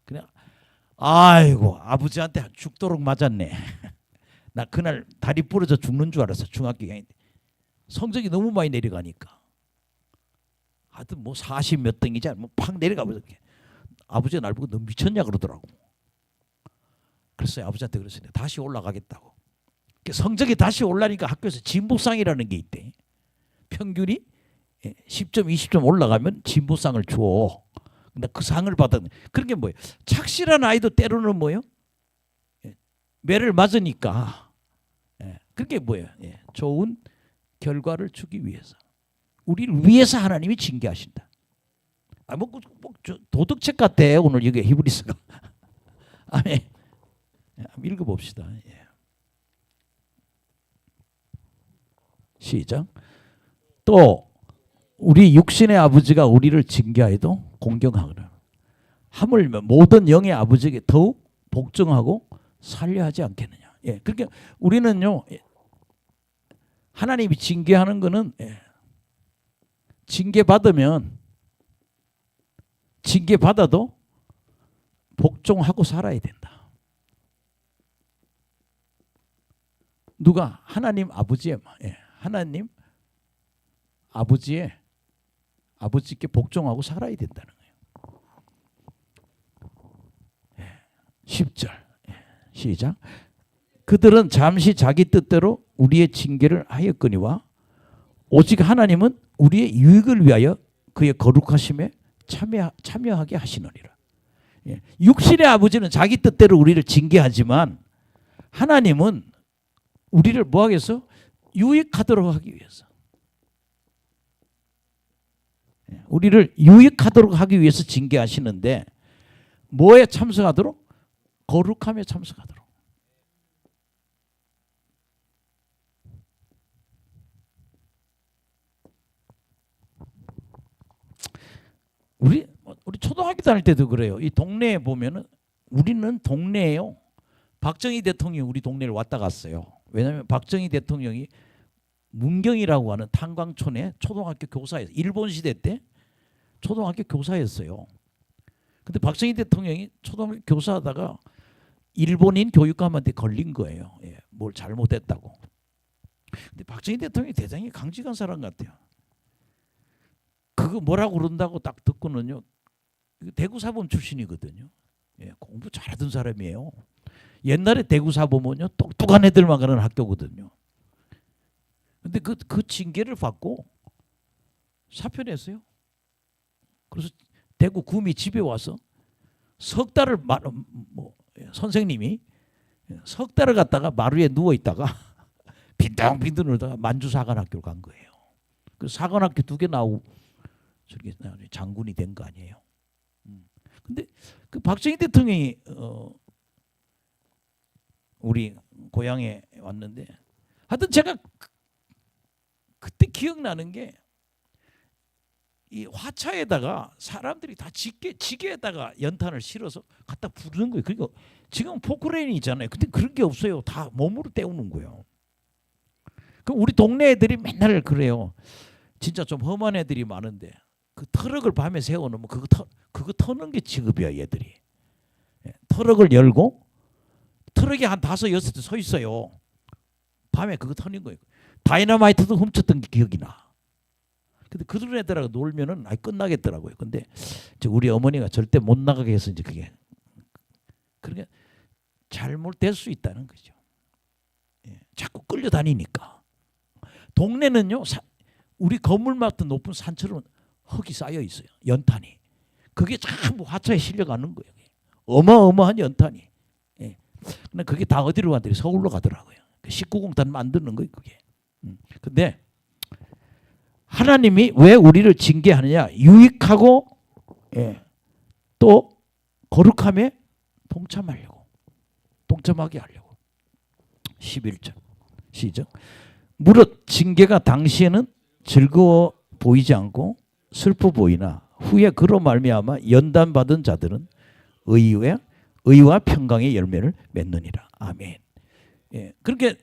A: 그냥 아이고 아버지한테 죽도록 맞았네. 나 그날 다리 부러져 죽는 줄 알았어. 중학교 2학년 때. 성적이 너무 많이 내려가니까. 하여튼 뭐 40 몇 등이지 뭐 팍 내려가버려. 아버지가 날 보고 너 미쳤냐 그러더라고. 그래서 아버지한테 그랬어요. 다시 올라가겠다고. 성적이 다시 올라니까 학교에서 진보상이라는 게 있대. 평균이 10점, 20점 올라가면 진보상을 줘. 근데 그 상을 받았네. 그런 게 뭐예요? 착실한 아이도 때로는 뭐예요? 매를 맞으니까. 그게 뭐예요? 좋은 결과를 주기 위해서. 우리를 위해서 하나님이 징계하신다. 뭐 도덕책 같아 오늘 여기 히브리서가. 아멘. 읽어봅시다. 시작. 또 우리 육신의 아버지가 우리를 징계하여도 공경하거나 하물며 모든 영의 아버지에게 더욱 복종하고 살려하지 않겠느냐. 그러니까 우리는요 하나님이 징계하는 거는 징계받으면 징계받아도 복종하고 살아야 된다. 누가? 하나님 아버지의 하나님 아버지께 복종하고 살아야 된다는 거예요. 10절 시작. 그들은 잠시 자기 뜻대로 우리의 징계를 하였거니와 오직 하나님은 우리의 유익을 위하여 그의 거룩하심에 참여하게 하시느니라. 육신의 아버지는 자기 뜻대로 우리를 징계하지만 하나님은 우리를 뭐 하겠어? 유익하도록 하기 위해서. 우리를 유익하도록 하기 위해서 징계하시는데 뭐에 참석하도록? 거룩함에 참석하도록. 우리 초등학교 다닐 때도 그래요. 이 동네에 보면은 우리는 동네예요. 박정희 대통령이 우리 동네를 왔다 갔어요. 왜냐하면 박정희 대통령이 문경이라고 하는 탄광촌에 초등학교 교사였어요. 일본 시대 때 초등학교 교사였어요. 근데 박정희 대통령이 초등학교 교사하다가 일본인 교육감한테 걸린 거예요. 예, 뭘 잘못했다고. 근데 박정희 대통령이 대단히 강직한 사람 같아요. 그거 뭐라고 그런다고 딱 듣고는요. 대구사범 출신이거든요. 예, 공부 잘하던 사람이에요. 옛날에 대구사범은요 똑똑한 애들만 가는 학교거든요. 근데 그 징계를 받고 사표 냈어요. 그래서 대구 구미 집에 와서 석 달을 선생님이 석 달을 갔다가 마루에 누워 있다가 빈둥빈둥 놀다가 만주사관학교를 간 거예요. 그 사관학교 2개 나오고 저렇게 장군이 된 거 아니에요. 근데 그 박정희 대통령이 우리 고향에 왔는데 하여튼 제가 그때 기억나는 게 이 화차에다가 사람들이 다 지게에다가 연탄을 실어서 갖다 부르는 거예요. 그리고 지금 포크레인이 있잖아요. 근데 그런 게 없어요. 다 몸으로 때우는 거예요. 그럼 우리 동네 애들이 맨날 그래요. 진짜 좀 험한 애들이 많은데 그 트럭을 밤에 세워놓으면 그거 터는 게 직업이야 얘들이. 트럭을 열고 트럭이 한 5, 6대 서 있어요. 밤에 그거 터는 거예요. 다이너마이트도 훔쳤던 게 기억이 나. 근데 그들 애들하고 놀면은 아예 끝나겠더라고요. 근데 우리 어머니가 절대 못 나가게 해서 이제 그게 그러니까 잘못될 수 있다는 거죠. 예, 자꾸 끌려다니니까. 동네는요, 우리 건물마다 높은 산처럼 흙이 쌓여 있어요. 연탄이. 그게 전부 화차에 실려가는 거예요. 어마어마한 연탄이. 예. 근데 그게 다 어디로 가더니 서울로 가더라고요. 19공탄 만드는 거예요, 그게. 근데 하나님이 왜 우리를 징계하느냐? 유익하고 또 거룩함에 동참하게 하려고. 11절 시작. 무릇 징계가 당시에는 즐거워 보이지 않고 슬퍼 보이나 후에 그로 말미암아 연단받은 자들은 의와 평강의 열매를 맺느니라. 아멘. 예, 그렇게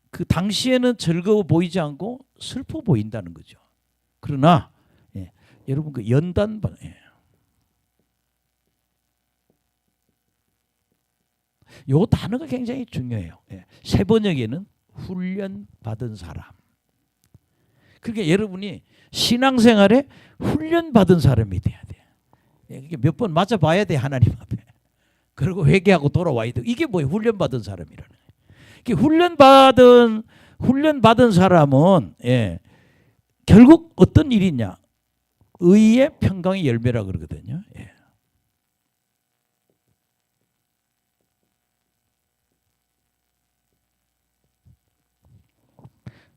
A: 그 당시에는 즐거워 보이지 않고 슬퍼 보인다는 거죠. 그러나 여러분 그 연단받 요 단어가 굉장히 중요해요. 세 번역에는 훈련받은 사람. 그러니까 여러분이 신앙생활에 훈련받은 사람이 돼야 돼. 이게 몇 번 맞아봐야 돼 하나님 앞에. 그리고 회개하고 돌아와야 돼. 이게 뭐예요? 훈련받은 사람이라는. 훈련받은 사람은 결국 어떤 일이냐? 의의 평강의 열매라 그러거든요.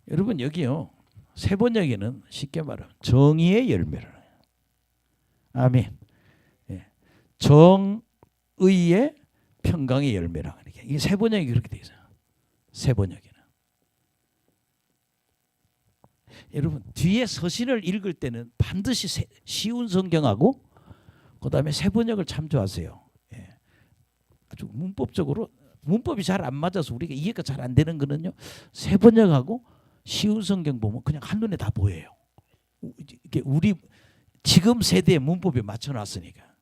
A: 여러분 여기요. 세 번역에는 쉽게 말하면 정의의 열매를. 아멘. 정의의 평강의 열매라. 이게 세 번역이 그렇게 돼 있어요. 세 번역에는. 여러분 뒤에 서신을 읽을 때는 반드시 쉬운 성경하고 그다음에 세 번역을 참조하세요. 아주 문법이 잘 안 맞아서 우리가 이해가 잘 안 되는 거는요. 세 번역하고 쉬운 성경 보면 그냥 한눈에 다 보여요. 이게 우리 지금 세대의 문법에 맞춰놨으니까.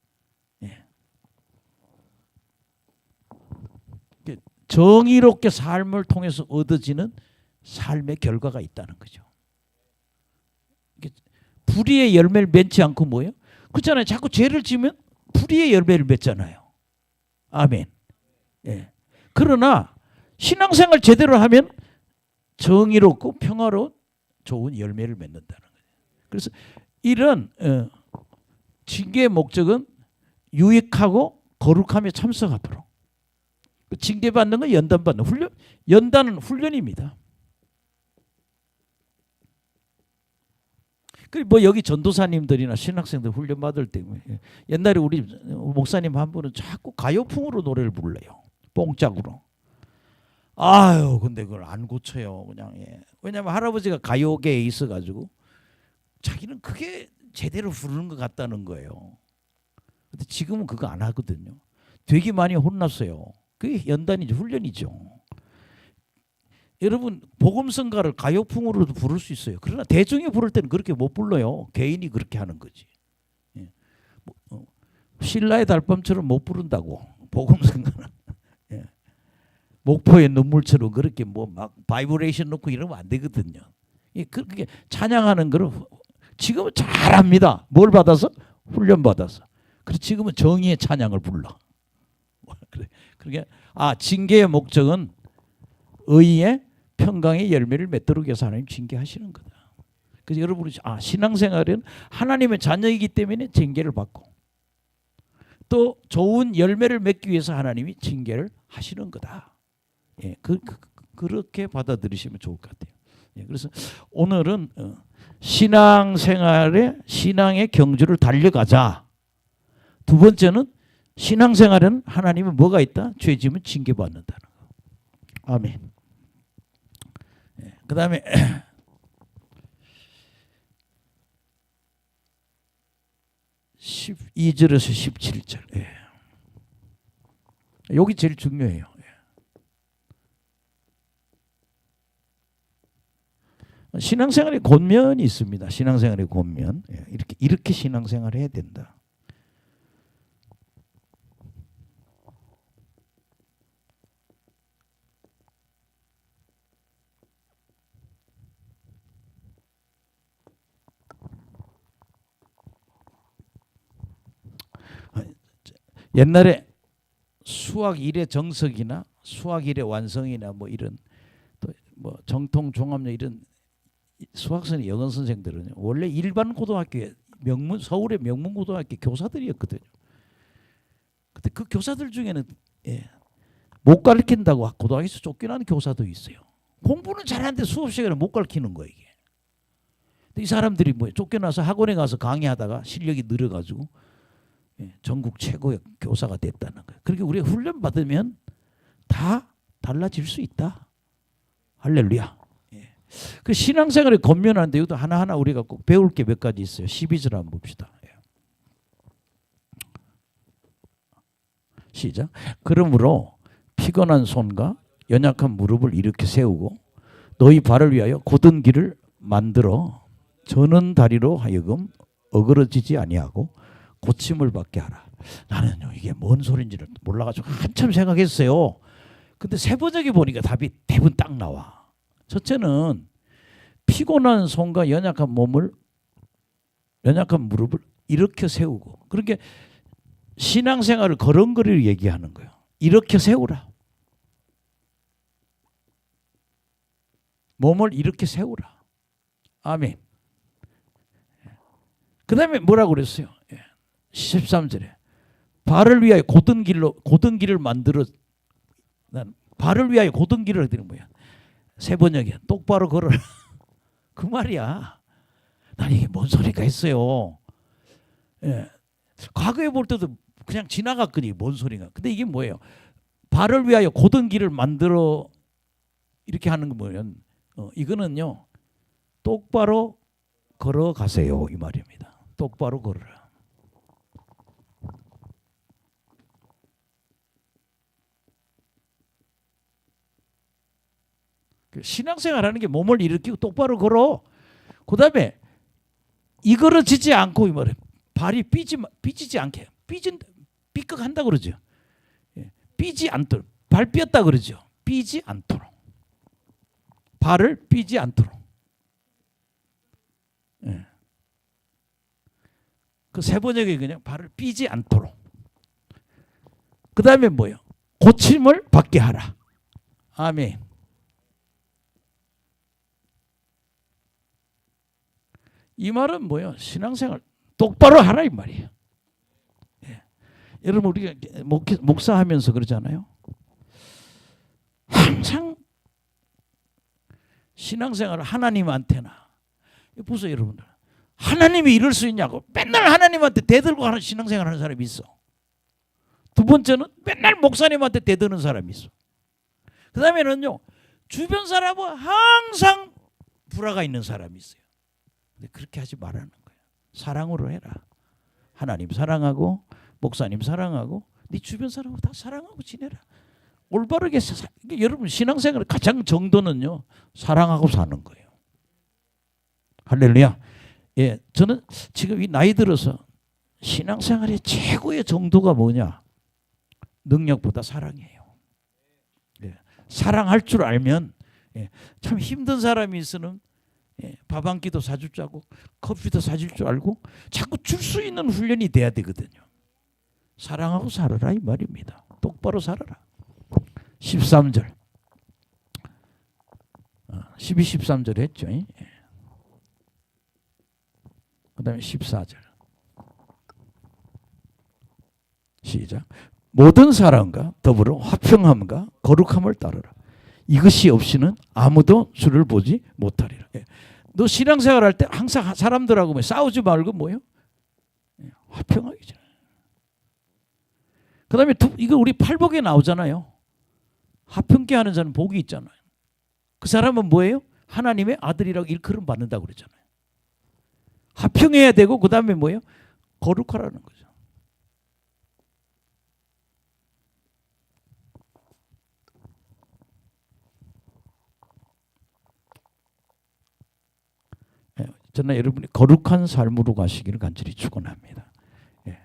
A: 정의롭게 삶을 통해서 얻어지는 삶의 결과가 있다는 거죠. 불의의 열매를 맺지 않고 뭐예요? 그렇잖아요. 자꾸 죄를 지으면 불의의 열매를 맺잖아요. 아멘. 그러나 신앙생활 제대로 하면 정의롭고 평화로운 좋은 열매를 맺는다는 거예요. 그래서 이런 징계의 목적은 유익하고 거룩함에 참석하도록. 징계받는 건 연단받는 연단은 훈련입니다. 뭐 여기 전도사님들이나 신학생들 훈련 받을 때 옛날에 우리 목사님 한 분은 자꾸 가요풍으로 노래를 불러요. 뽕짝으로. 아유, 근데 그걸 안 고쳐요. 그냥 왜냐면 할아버지가 가요계에 있어가지고 자기는 그게 제대로 부르는 것 같다는 거예요. 근데 지금은 그거 안 하거든요. 되게 많이 혼났어요. 그게 연단이죠. 훈련이죠. 여러분 복음성가를 가요풍으로도 부를 수 있어요. 그러나 대중이 부를 때는 그렇게 못 불러요. 개인이 그렇게 하는 거지. 예. 신라의 달밤처럼 못 부른다고 복음성가는. 예. 목포의 눈물처럼 그렇게 뭐 막 바이브레이션 넣고 이러면 안 되거든요. 예. 그렇게 찬양하는 거를 지금은 잘합니다. 뭘 받아서? 훈련 받아서. 그래서 지금은 정의의 찬양을 불러. 그러게 징계의 목적은 의의 평강의 열매를 맺도록 해서 하나님 징계하시는 거다. 그래서 여러분이 신앙생활은 하나님의 자녀이기 때문에 징계를 받고 또 좋은 열매를 맺기 위해서 하나님이 징계를 하시는 거다. 예, 그렇게 받아들이시면 좋을 것 같아요. 예, 그래서 오늘은 신앙의 경주를 달려가자. 두 번째는 신앙생활은 하나님은 뭐가 있다? 죄 지으면 징계받는다는 거. 아멘. 예, 그 다음에 12절에서 17절. 예. 여기 제일 중요해요. 예. 신앙생활의 권면이 있습니다. 신앙생활의 권면. 예. 이렇게 신앙생활을 해야 된다. 옛날에 수학 1의 정석이나 수학 1의 완성이나 뭐 이런 또 뭐 정통 종합력 이런 수학선의 영어 선생들은 원래 일반 고등학교에 서울의 명문 고등학교 교사들이었거든요. 근데 그 교사들 중에는 못 가르친다고 고등학교에서 쫓겨나는 교사도 있어요. 공부는 잘하는데 수업 시간에 못 가르치는 거예요, 이게. 근데 이 사람들이 뭐 쫓겨나서 학원에 가서 강의하다가 실력이 늘어가지고 전국 최고의 교사가 됐다는 거예요. 그렇게 우리가 훈련 받으면 다 달라질 수 있다. 할렐루야. 그 신앙생활에 권면하는데 이것도 하나하나 우리가 꼭 배울 게 몇 가지 있어요. 12절 한번 봅시다. 시작. 그러므로 피곤한 손과 연약한 무릎을 이렇게 세우고 너희 발을 위하여 곧은 길을 만들어 저는 다리로 하여금 어그러지지 아니하고 고침을 받게 하라. 나는요 이게 뭔 소린지를 몰라가지고 한참 생각했어요. 근데 세 번역에 보니까 답이 대부분 딱 나와. 첫째는 피곤한 손과 연약한 무릎을 이렇게 세우고, 그러니까 신앙생활을 걸음걸이로 얘기하는 거예요. 이렇게 세우라. 몸을 이렇게 세우라. 아멘. 그 다음에 뭐라고 그랬어요? 13절에 발을 위하여 곧은 길을 만들어. 발을 위하여 곧은 길을 하는 뭐야? 세 번역이야. 똑바로 걸어라. 그 말이야. 난 이게 뭔 소리가 했어요. 예. 과거에 볼 때도 그냥 지나갔거니 뭔 소리가. 근데 이게 뭐예요? 발을 위하여 곧은 길을 만들어 이렇게 하는 거 뭐냐면 이거는요 똑바로 걸어가세요 이 말입니다. 똑바로 걸어라. 신앙생활하는 게 몸을 일으키고 똑바로 걸어. 그 다음에 이걸어지지 않고 이 말이에요. 발이 삐지지 않게. 삐걱한다 그러죠. 삐지 않도록. 발 삐었다 그러죠. 삐지 않도록. 발을 삐지 않도록. 그 세 번역에 그냥 발을 삐지 않도록. 그 다음에 뭐예요? 고침을 받게 하라. 아멘. 이 말은 뭐예요? 신앙생활 똑바로 하라 이 말이에요. 예. 여러분 우리가 목사하면서 그러잖아요. 항상 신앙생활을 하나님한테나 보세요 여러분들. 하나님이 이럴 수 있냐고 맨날 하나님한테 대들고 하는 신앙생활 하는 사람이 있어. 두 번째는 맨날 목사님한테 대드는 사람이 있어. 그 다음에는요 주변 사람은 항상 불화가 있는 사람이 있어요. 근데 그렇게 하지 말라는 거예요. 사랑으로 해라. 하나님 사랑하고 목사님 사랑하고 네 주변 사람하고 다 사랑하고 지내라. 올바르게 여러분 신앙생활의 가장 정도는요 사랑하고 사는 거예요. 할렐루야. 예, 저는 지금 이 나이 들어서 신앙생활의 최고의 정도가 뭐냐? 능력보다 사랑이에요. 예, 사랑할 줄 알면 예, 참 힘든 사람이 있으면 예, 밥 한 끼도 사줄 줄 알고 커피도 사줄 줄 알고 자꾸 줄 수 있는 훈련이 돼야 되거든요. 사랑하고 살아라 이 말입니다. 똑바로 살아라. 13절 12, 13절 했죠. 예. 그 다음에 14절 시작. 모든 사람과 더불어 화평함과 거룩함을 따르라. 이것이 없이는 아무도 주를 보지 못하리라. 예. 너 신앙생활 할 때 항상 사람들하고 뭐 싸우지 말고 뭐요? 예. 화평하게. 그 다음에 이거 우리 팔복에 나오잖아요. 화평케 하는 자는 복이 있잖아요. 그 사람은 뭐예요? 하나님의 아들이라고 일컬음 받는다고 그러잖아요. 화평해야 되고 그 다음에 뭐예요? 거룩하라는 거죠. 저는 여러분이 거룩한 삶으로 가시기를 간절히 축원합니다. 예.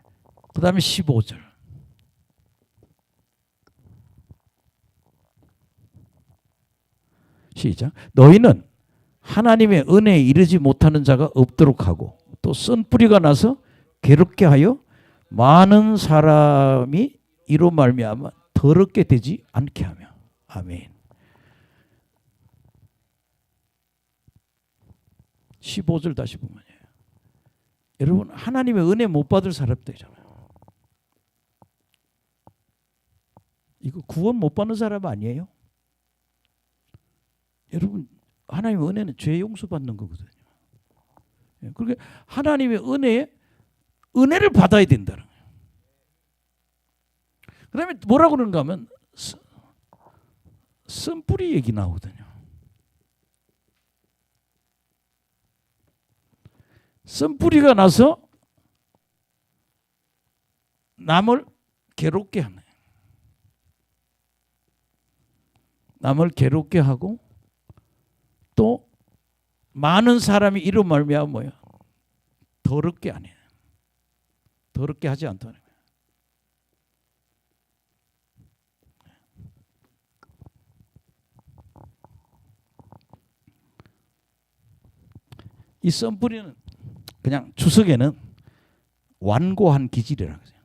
A: 그 다음에 15절 시작. 너희는 하나님의 은혜에 이르지 못하는 자가 없도록 하고 또 쓴 뿌리가 나서 괴롭게 하여 많은 사람이 이로 말미암아 더럽게 되지 않게 하며. 아멘. 15절 다시 보면 여러분 하나님의 은혜 못 받을 사람들이잖아요. 이거 구원 못 받는 사람 아니에요? 여러분 하나님의 은혜는 죄 용서 받는 거거든요. 그러니까 하나님의 은혜를 받아야 된다는 거예요. 그 다음에 뭐라고 그러는가 하면 쓴뿌리 얘기 나오거든요. 쓴뿌리가 나서 남을 괴롭게 하네. 남을 괴롭게 하고 또 많은 사람이 이로 말미암아 뭐야? 더럽게 안 해. 더럽게 하지 않다는 거야. 이 썬뿌리는 그냥 추석에는 완고한 기질이라고 해요.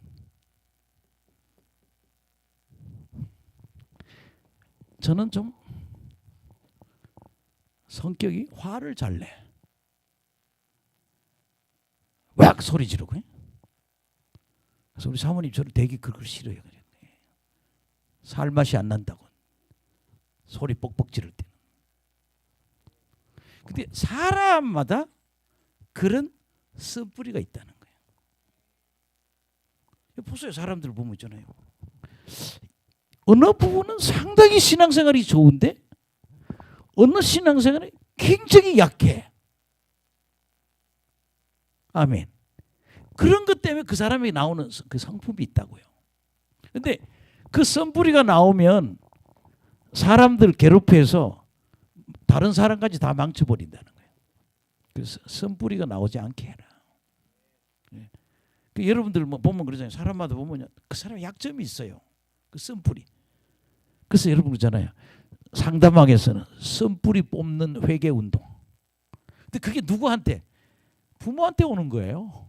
A: 저는 좀 성격이 화를 잘 내. 왁 소리 지르고. 그래서 우리 사모님 저를 되게 그걸 싫어요. 살맛이 안 난다고. 소리 뻑뻑 지를 때. 근데 사람마다 그런 쓴뿌리가 있다는 거예요. 보세요. 사람들 보면 있잖아요. 어느 부분은 상당히 신앙생활이 좋은데 어느 신앙생활이 굉장히 약해. 아멘. 그런 것 때문에 그 사람이 나오는 그 성품이 있다고요. 근데 그 쓴뿌리가 나오면 사람들 괴롭혀서 다른 사람까지 다 망쳐버린다는 거예요. 그래서 쓴뿌리가 나오지 않게 해라. 그 여러분들 뭐 보면 그러잖아요. 사람마다 보면 그 사람의 약점이 있어요. 그 쓴뿌리. 그래서 여러분 그러잖아요. 상담학에서는 쓴뿌리 뽑는 회개 운동. 근데 그게 누구한테? 부모한테 오는 거예요.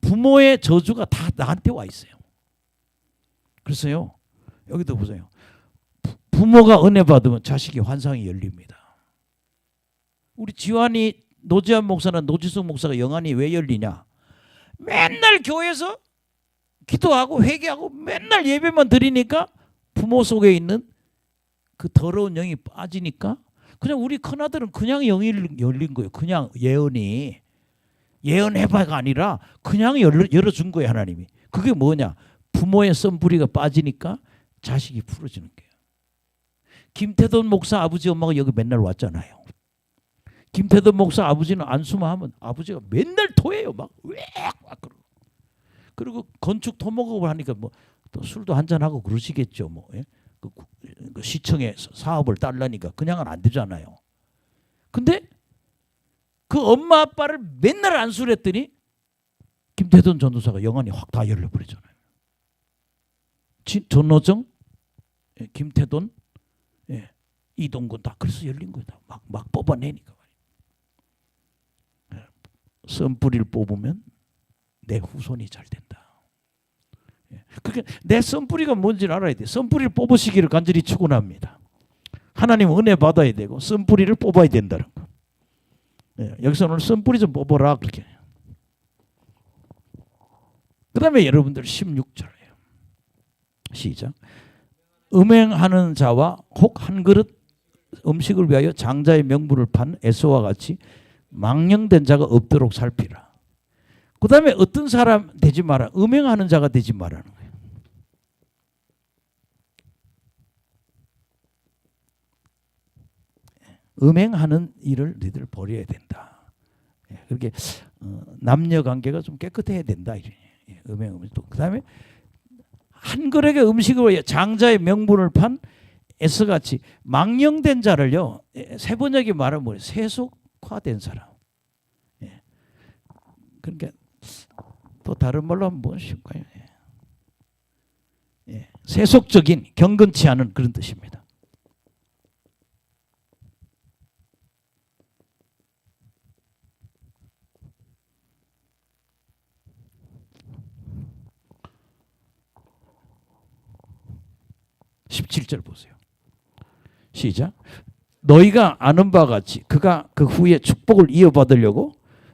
A: 부모의 저주가 다 나한테 와 있어요. 그래서요. 여기도 보세요. 부모가 은혜 받으면 자식의 환상이 열립니다. 우리 지환이 노지한 목사나 노지숙 목사가 영안이 왜 열리냐? 맨날 교회에서 기도하고 회개하고 맨날 예배만 드리니까 부모 속에 있는 그 더러운 영이 빠지니까 그냥 우리 큰아들은 그냥 영이 열린 거예요. 그냥 예언해봐가 아니라 그냥 열어준 거예요. 하나님이. 그게 뭐냐? 부모의 썬뿌리가 빠지니까 자식이 풀어지는 거예요. 김태돈 목사 아버지 엄마가 여기 맨날 왔잖아요. 김태돈 목사 아버지는 안수만 하면 아버지가 맨날 토해요. 막 그러고. 그리고 건축 토목업을 하니까 뭐 또 술도 한잔 하고 그러시겠죠. 뭐 예? 그 시청에 사업을 딸라니까 그냥은 안 되잖아요. 근데 그 엄마 아빠를 맨날 안수를 했더니 김태돈 전도사가 영안이 확 다 열려버리잖아요. 전노정, 김태돈, 이동건 다 그래서 열린 거예요. 막 뽑아내니까. 썸뿌리를 뽑으면 내 후손이 잘 된다. 그러니까 내 썸뿌리가 뭔지를 알아야 돼. 썸뿌리를 뽑으시기를 간절히 축원합니다. 하나님 은혜 받아야 되고 썸뿌리를 뽑아야 된다는 거. 여기서 오늘 썸뿌리 좀 뽑아라 그렇게. 그 다음에 여러분들 16절이에요. 시작. 음행하는 자와 혹 한 그릇 음식을 위하여 장자의 명분을 판 에서와 같이 망령된 자가 없도록 살피라. 그 다음에 어떤 사람 되지 마라. 음행하는 자가 되지 말라는 거예요. 음행하는 일을 너희들 버려야 된다. 그렇게 남녀 관계가 좀 깨끗해야 된다. 음행. 또 그 다음에 한 그릇의 음식을 장자의 명분을 판 에서같이 망령된 자를요. 세 번역이 말하면 뭐예요? 세속화된 사람. 그러니까 또 다른 말로 하면 무엇일까요? 세속적인 경건치 않은 그런 뜻입니다. (17절) 보세요. 시작. 너희가 아는 바와 같이 그가 그 후에 축복을 이어받으려고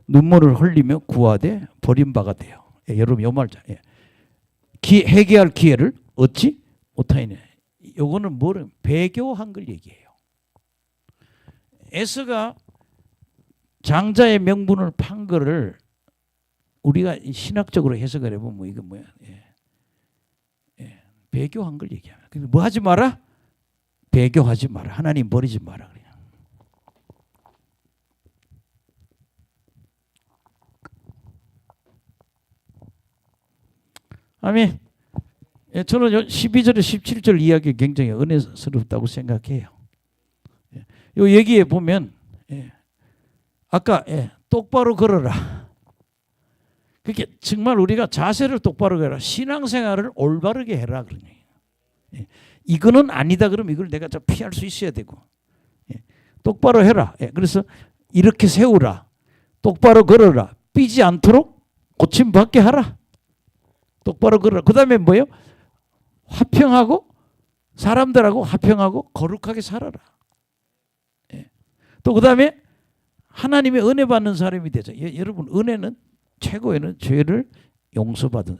A: 눈물을 흘리며 구하되 버림받아 돼요. 여러분 요 말자. 회개할 기회를 얻지 못하이네. 요거는 뭐를 배교한 걸 얘기해요. 에서가 장자의 명분을 판 거를 우리가 신학적으로 해석을 해보면 뭐 이거 뭐야? 배교한 걸 얘기합니다. 뭐 하지 마라? 배교하지 마라. 하나님 버리지 마라. 그냥. 아멘. 저는 12절에 17절 이야기 굉장히 은혜스럽다고 생각해요. 이 얘기에 보면 아까 똑바로 걸어라. 그게 정말 우리가 자세를 똑바로 해라. 신앙생활을 올바르게 해라. 그러니. 이거는 아니다 그러면 이걸 내가 좀 피할 수 있어야 되고. 똑바로 해라. 그래서 이렇게 세우라. 똑바로 걸어라. 삐지 않도록 고침받게 하라. 똑바로 걸어라. 그 다음에 뭐예요? 화평하고 사람들하고 화평하고 거룩하게 살아라. 또 그 다음에 하나님의 은혜 받는 사람이 되죠. 여러분 은혜는 최고에는 죄를 용서받은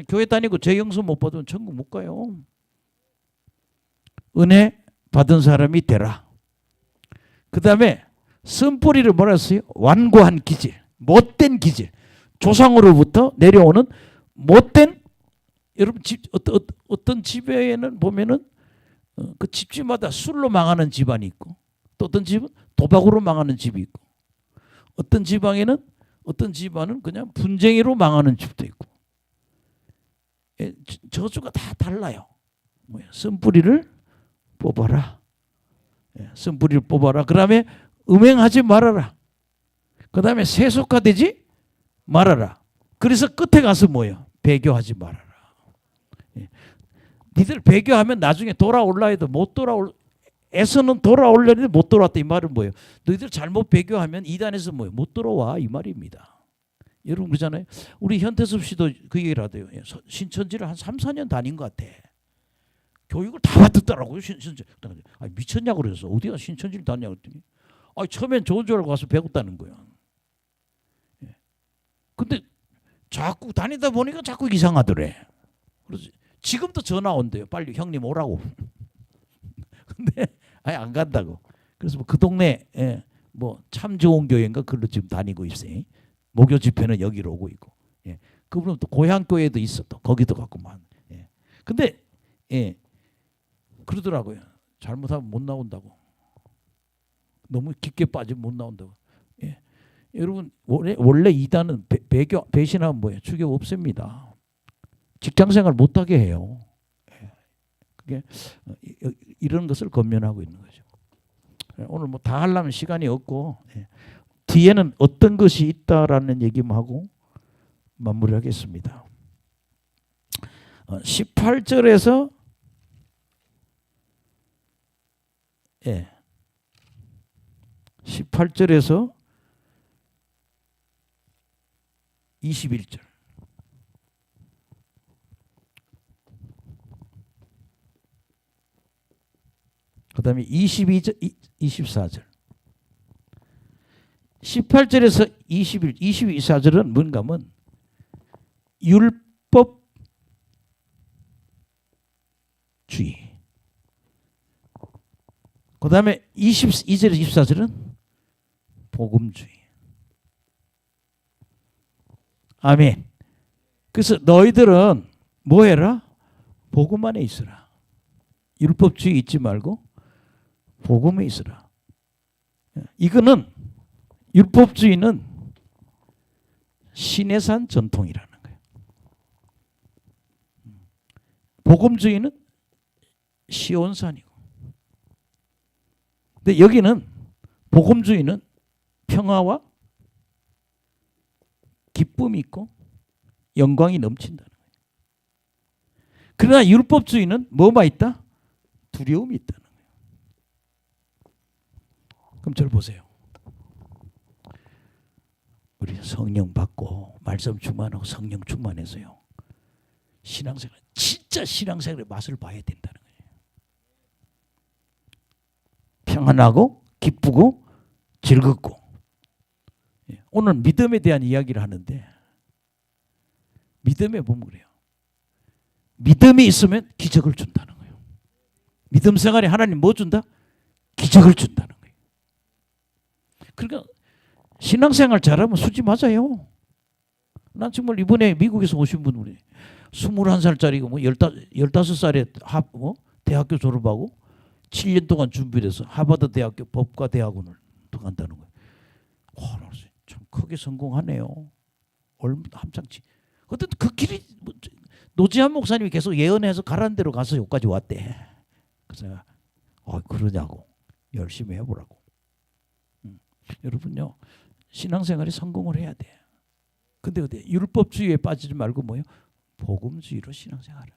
A: 교회 다니고 죄 용서 못 받으면 천국 못 가요. 은혜 받은 사람이 되라. 그 다음에 쓴뿌리를 뭐라 했어요? 완고한 기질, 못된 기질, 조상으로부터 내려오는 못된. 여러분 어떤 집에는 보면은 그 집집마다 술로 망하는 집안이 있고 또 어떤 집은 도박으로 망하는 집이 있고 어떤 집안은 그냥 분쟁이로 망하는 집도 있고. 저주가 다 달라요. 쓴뿌리를 뽑아라. 쓴뿌리를 뽑아라. 그 다음에 음행하지 말아라. 그 다음에 세속화되지 말아라. 그래서 끝에 가서 뭐예요? 배교하지 말아라. 니들 배교하면 나중에 돌아올라 해도 못 돌아올. 에서는 돌아오려는데 못 돌아왔다. 이 말은 뭐예요? 너희들 잘못 배교하면 이단에서 뭐예요? 못 돌아와 이 말입니다. 여러분 그러잖아요. 우리 현태섭 씨도 그 얘기를 하대요. 신천지를 한 3, 4년 다닌 것 같아. 교육을 다 받았더라고요. 신천지. 미쳤냐고 그래서 어디가 신천지를 다녔냐고 했더니 처음엔 좋은 줄 알고 가서 배웠다는 거예요. 근데 자꾸 다니다 보니까 자꾸 이상하더래. 그래서 지금도 전화 온대요. 빨리 형님 오라고. 근데 안 간다고. 그래서 그 동네 뭐 참 좋은 교회인가 그걸로 지금 다니고 있어요. 목요 집회는 여기로 오고 있고. 그분은 또 고향 교회도 있어. 또 거기도 갔구만. 근데 그러더라고요. 잘못하면 못 나온다고. 너무 깊게 빠지면 못 나온다고. 예. 여러분 원래 이단은 배신하면 뭐예요? 주교 없앱니다. 직장생활 못하게 해요. 예. 그게 이런 것을 권면하고 있는 거죠. 오늘 뭐 다 하려면 시간이 없고 예. 뒤에는 어떤 것이 있다라는 얘기만 하고 마무리하겠습니다. 18절에서 예. 18절에서 21절. 그다음에 22절, 24절. 18절에서 21, 24절은 뭔가 하면 율법주의. 그 다음에 22절에서 24절은 복음주의. 아멘. 그래서 너희들은 뭐 해라? 복음 안에 있으라. 율법주의 잊지 말고 복음에 있으라. 이거는 율법주의는 시내산 전통이라는 거예요. 복음주의는 시온산이고. 근데 여기는 복음주의는 평화와 기쁨이 있고 영광이 넘친다는 거예요. 그러나 율법주의는 뭐만 있다? 두려움이 있다는 거예요. 그럼 저를 보세요. 우리 성령 받고 말씀 충만하고 성령 충만해서요. 신앙생활 진짜 신앙생활의 맛을 봐야 된다는 거예요. 평안하고 기쁘고 즐겁고. 오늘 믿음에 대한 이야기를 하는데 믿음에 보면 그래요. 믿음이 있으면 기적을 준다는 거예요. 믿음 생활에 하나님 뭐 준다? 기적을 준다는 거예요. 그러니까 신앙생활 잘하면 수지 맞아요. 난 정말 이번에 미국에서 오신 분 우리 21살짜리고 뭐 15살에 대학교 졸업하고 7년 동안 준비를 해서 하버드 대학교 법과 대학원을 간다는 거예요. 와, 참 크게 성공하네요. 얼마나 함장치. 어떤 그 길이 노지한 목사님이 계속 예언해서 가라는 대로 가서 여기까지 왔대. 그래서 그러냐고 열심히 해보라고. 여러분요 신앙생활이 성공을 해야 돼. 근데 율법주의에 빠지지 말고 뭐요? 복음주의로 신앙생활을.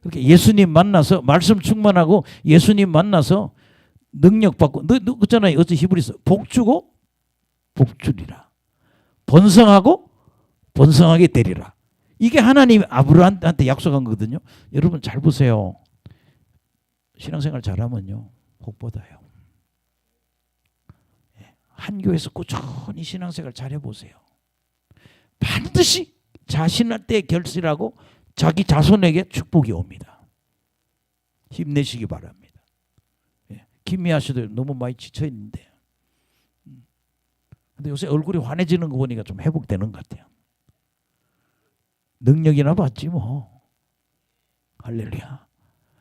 A: 그렇게 예수님 만나서 말씀 충만하고 예수님 만나서 능력 받고 너 그잖아요. 어제 히브리서 복 주고 복 주리라. 번성하고 번성하게 되리라. 이게 하나님 아브라함한테 약속한 거거든요. 여러분 잘 보세요. 신앙생활 잘하면요 복 받아요. 한 교회에서 꾸준히 신앙생활 잘해보세요. 반드시 자신한테 결실하고 자기 자손에게 축복이 옵니다. 힘내시기 바랍니다. 김미아 씨도 너무 많이 지쳐있는데 근데 요새 얼굴이 환해지는 거 보니까 좀 회복되는 것 같아요. 능력이나 받지 뭐. 할렐루야.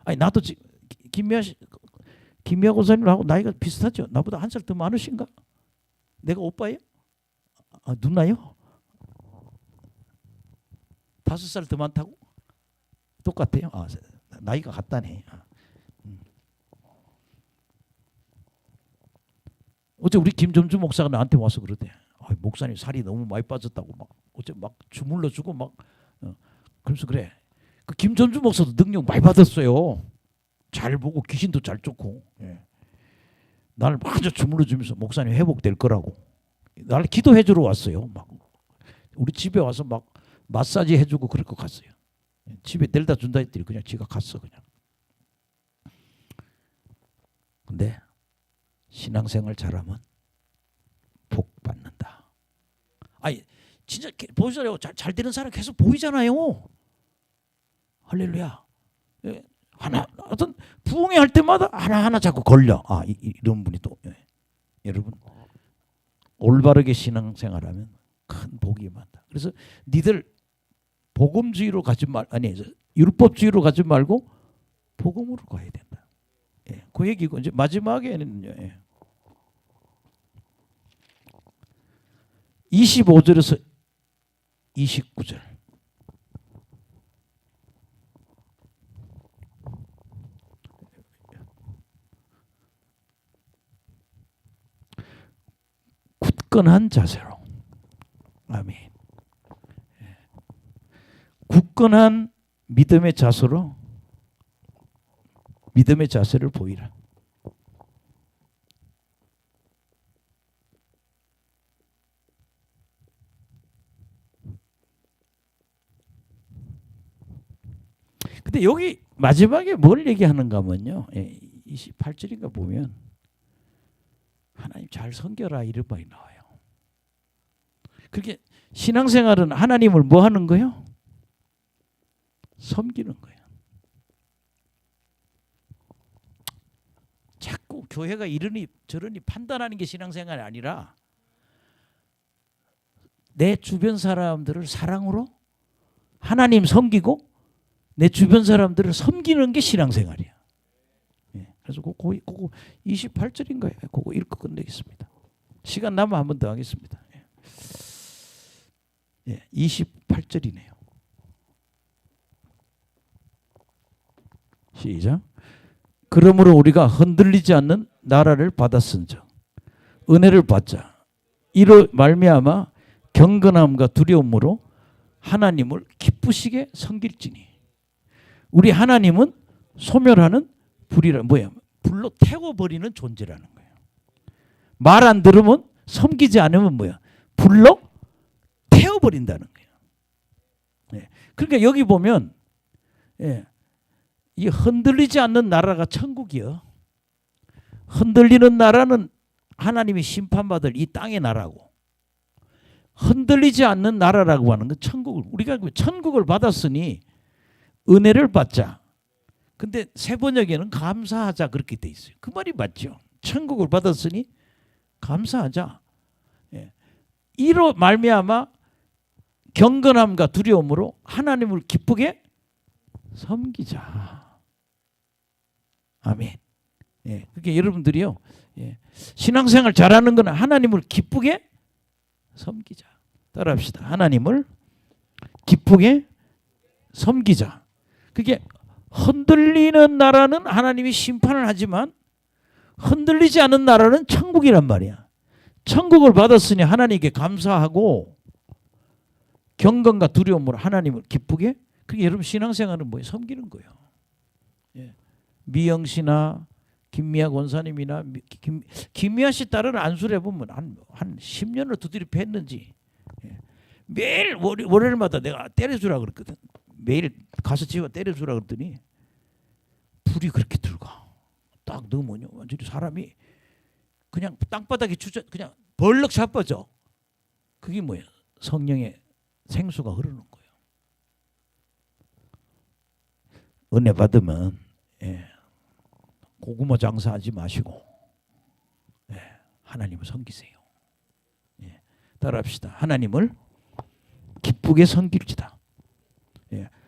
A: 아니 나도 김미아 고사님하고 나이가 비슷하죠. 나보다 한 살 더 많으신가? 내가 오빠예요? 누나요? 5살 더 많다고? 똑같아요? 나이가 같다네. 어제 우리 김점주 목사가 나한테 와서 그러대. 목사님 살이 너무 많이 빠졌다고 막 어제 막 주물러 주고 막 그래서 그래. 그 김점주 목사도 능력 많이 받았어요. 잘 보고 귀신도 잘 쫓고. 나를 마저 주물러 주면서 목사님 회복될 거라고. 나를 기도해 주러 왔어요. 막 우리 집에 와서 막 마사지 해주고 그럴 거 갔어요. 집에 데려다 준다 했더니 그냥 지가 갔어 그냥. 근데 신앙생활 잘하면 복 받는다. 아니 진짜 보이잖아요. 잘 되는 사람 계속 보이잖아요. 할렐루야. 하나 어떤 부흥회 할 때마다 하나 자꾸 걸려. 이런 분이 또 여러분 올바르게 신앙생활하면 큰 복이 많다. 그래서 니들 복음주의로 가지 율법주의로 가지 말고 복음으로 가야 된다. 그 얘기고 이제 마지막에는요. 25절에서 29절. 굳건한 자세로. 아멘. 굳건한 믿음의 자세로 믿음의 자세를 보이라. 근데 여기 마지막에 뭘 얘기하는가 하면요. 28절인가 보면 하나님 잘 섬겨라 이런 말이 나와요. 그렇게 신앙생활은 하나님을 뭐 하는 거예요? 섬기는 거예요. 자꾸 교회가 이러니 저러니 판단하는 게 신앙생활이 아니라 내 주변 사람들을 사랑으로 하나님 섬기고 내 주변 사람들을 섬기는 게 신앙생활이야. 그래서 그거 28절인가요? 그거 읽고 끝내겠습니다. 시간 남으면 한 번 더 하겠습니다. 28절이네요. 시작. 그러므로 우리가 흔들리지 않는 나라를 받았은즉 은혜를 받자. 이로 말미암아 경건함과 두려움으로 하나님을 기쁘시게 섬길지니. 우리 하나님은 소멸하는 불이라 뭐야? 불로 태워버리는 존재라는 거예요. 말 안 들으면 섬기지 않으면 뭐야? 불로 태워버린다는 거예요. 그러니까 여기 보면 이 흔들리지 않는 나라가 천국이요. 흔들리는 나라는 하나님이 심판받을 이 땅의 나라고, 흔들리지 않는 나라라고 하는 건 천국을, 우리가 천국을 받았으니 은혜를 받자. 근데 새 번역에는 감사하자 그렇게 돼 있어요. 그 말이 맞죠. 천국을 받았으니 감사하자. 이로 말미암아 경건함과 두려움으로 하나님을 기쁘게 섬기자. 아멘. 그게 여러분들이요. 신앙생활 잘하는 건 하나님을 기쁘게 섬기자. 따라합시다. 하나님을 기쁘게 섬기자. 그게 흔들리는 나라는 하나님이 심판을 하지만 흔들리지 않은 나라는 천국이란 말이야. 천국을 받았으니 하나님께 감사하고 경건과 두려움으로 하나님을 기쁘게. 그게 여러분 신앙생활은 뭐예요? 섬기는 거예요. 미영 씨나 김미아 권사님이나 김미아 씨 딸은 안수를 해보면 한 10년을 두드려 팼는지 매일 월요일마다 내가 때려주라 그랬거든. 매일 가서 집에 때려주라 그랬더니 불이 그렇게 들어가. 딱 넣으면요 완전히 사람이 그냥 땅바닥에 그냥 벌럭 자빠져. 그게 뭐예요? 성령의 생수가 흐르는 거예요. 은혜 받으면 고구마 장사하지 마시고 하나님을 섬기세요. 따라합시다. 하나님을 기쁘게 섬길지다.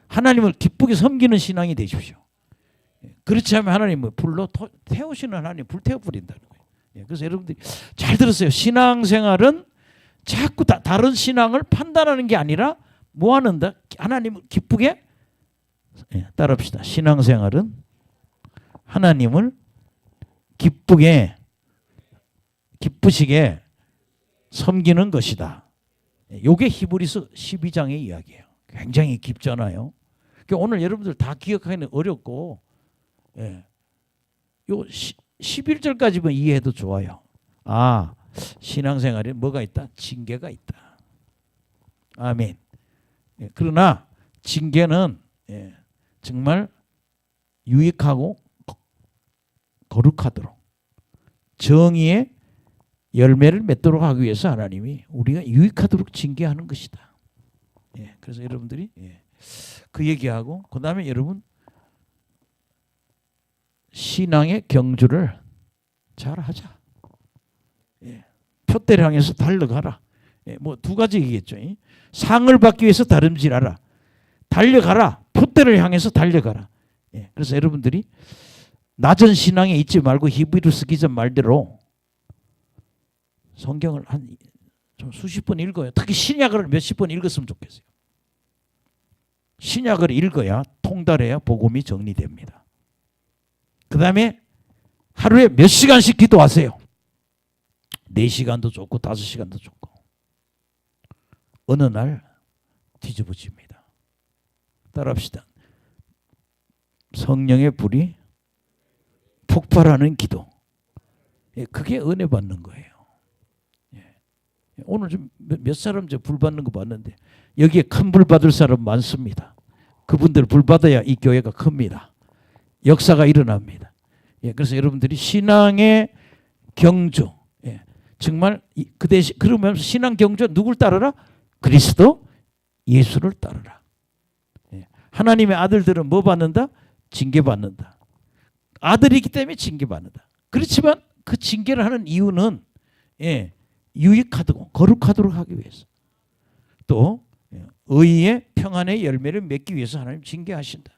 A: 하나님을 기쁘게 섬기는 신앙이 되십시오. 그렇지 않으면 하나님을 불로 태우시는 하나님 불태워버린다는 거예요. 그래서 여러분들이 잘 들었어요. 신앙생활은 자꾸 다른 신앙을 판단하는 게 아니라 뭐 하는다? 하나님을 기쁘게 따라합시다. 신앙생활은 하나님을 기쁘시게 섬기는 것이다. 이게 히브리서 12장의 이야기예요. 굉장히 깊잖아요. 그러니까 오늘 여러분들 다 기억하기는 어렵고 요 11절까지만 이해해도 좋아요. 신앙생활에 뭐가 있다? 징계가 있다. 아멘. 그러나 징계는 정말 유익하고 거룩하도록 정의의 열매를 맺도록 하기 위해서 하나님이 우리가 유익하도록 징계하는 것이다. 그래서 여러분들이 그 얘기하고 그 다음에 여러분 신앙의 경주를 잘 하자. 표대를 향해서 달려가라. 뭐 두 가지 얘기겠죠. 상을 받기 위해서 다름질하라. 달려가라. 표대를 향해서 달려가라. 그래서 여러분들이 낮은 신앙에 있지 말고 히브리서 기자 말대로 성경을 한 좀 수십 번 읽어요. 특히 신약을 몇십 번 읽었으면 좋겠어요. 신약을 읽어야 통달해야 복음이 정리됩니다. 그 다음에 하루에 몇 시간씩 기도하세요. 4시간도 좋고 5시간도 좋고. 어느 날 뒤집어집니다. 따라합시다. 성령의 불이 폭발하는 기도. 그게 은혜 받는 거예요. 오늘 좀 몇 사람 불 받는 거 봤는데 여기에 큰 불 받을 사람 많습니다. 그분들 불 받아야 이 교회가 큽니다. 역사가 일어납니다. 그래서 여러분들이 신앙의 경주, 정말 그 대신 그러면서 신앙 경주 누굴 따르라? 그리스도 예수를 따르라. 하나님의 아들들은 뭐 받는다? 징계받는다. 아들이기 때문에 징계받는다. 그렇지만 그 징계를 하는 이유는 유익하도록 거룩하도록 하기 위해서, 또 의의 평안의 열매를 맺기 위해서 하나님 징계하신다.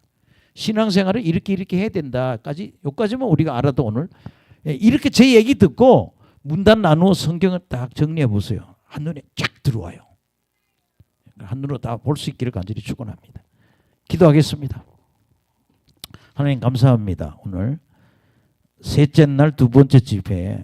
A: 신앙생활을 이렇게 해야 된다까지, 여기까지만 우리가 알아도 오늘 이렇게 제 얘기 듣고 문단 나누어 성경을 딱 정리해 보세요. 한눈에 쫙 들어와요. 한눈으로 다 볼 수 있기를 간절히 축원합니다. 기도하겠습니다. 하나님 감사합니다. 오늘 셋째 날 두 번째 집회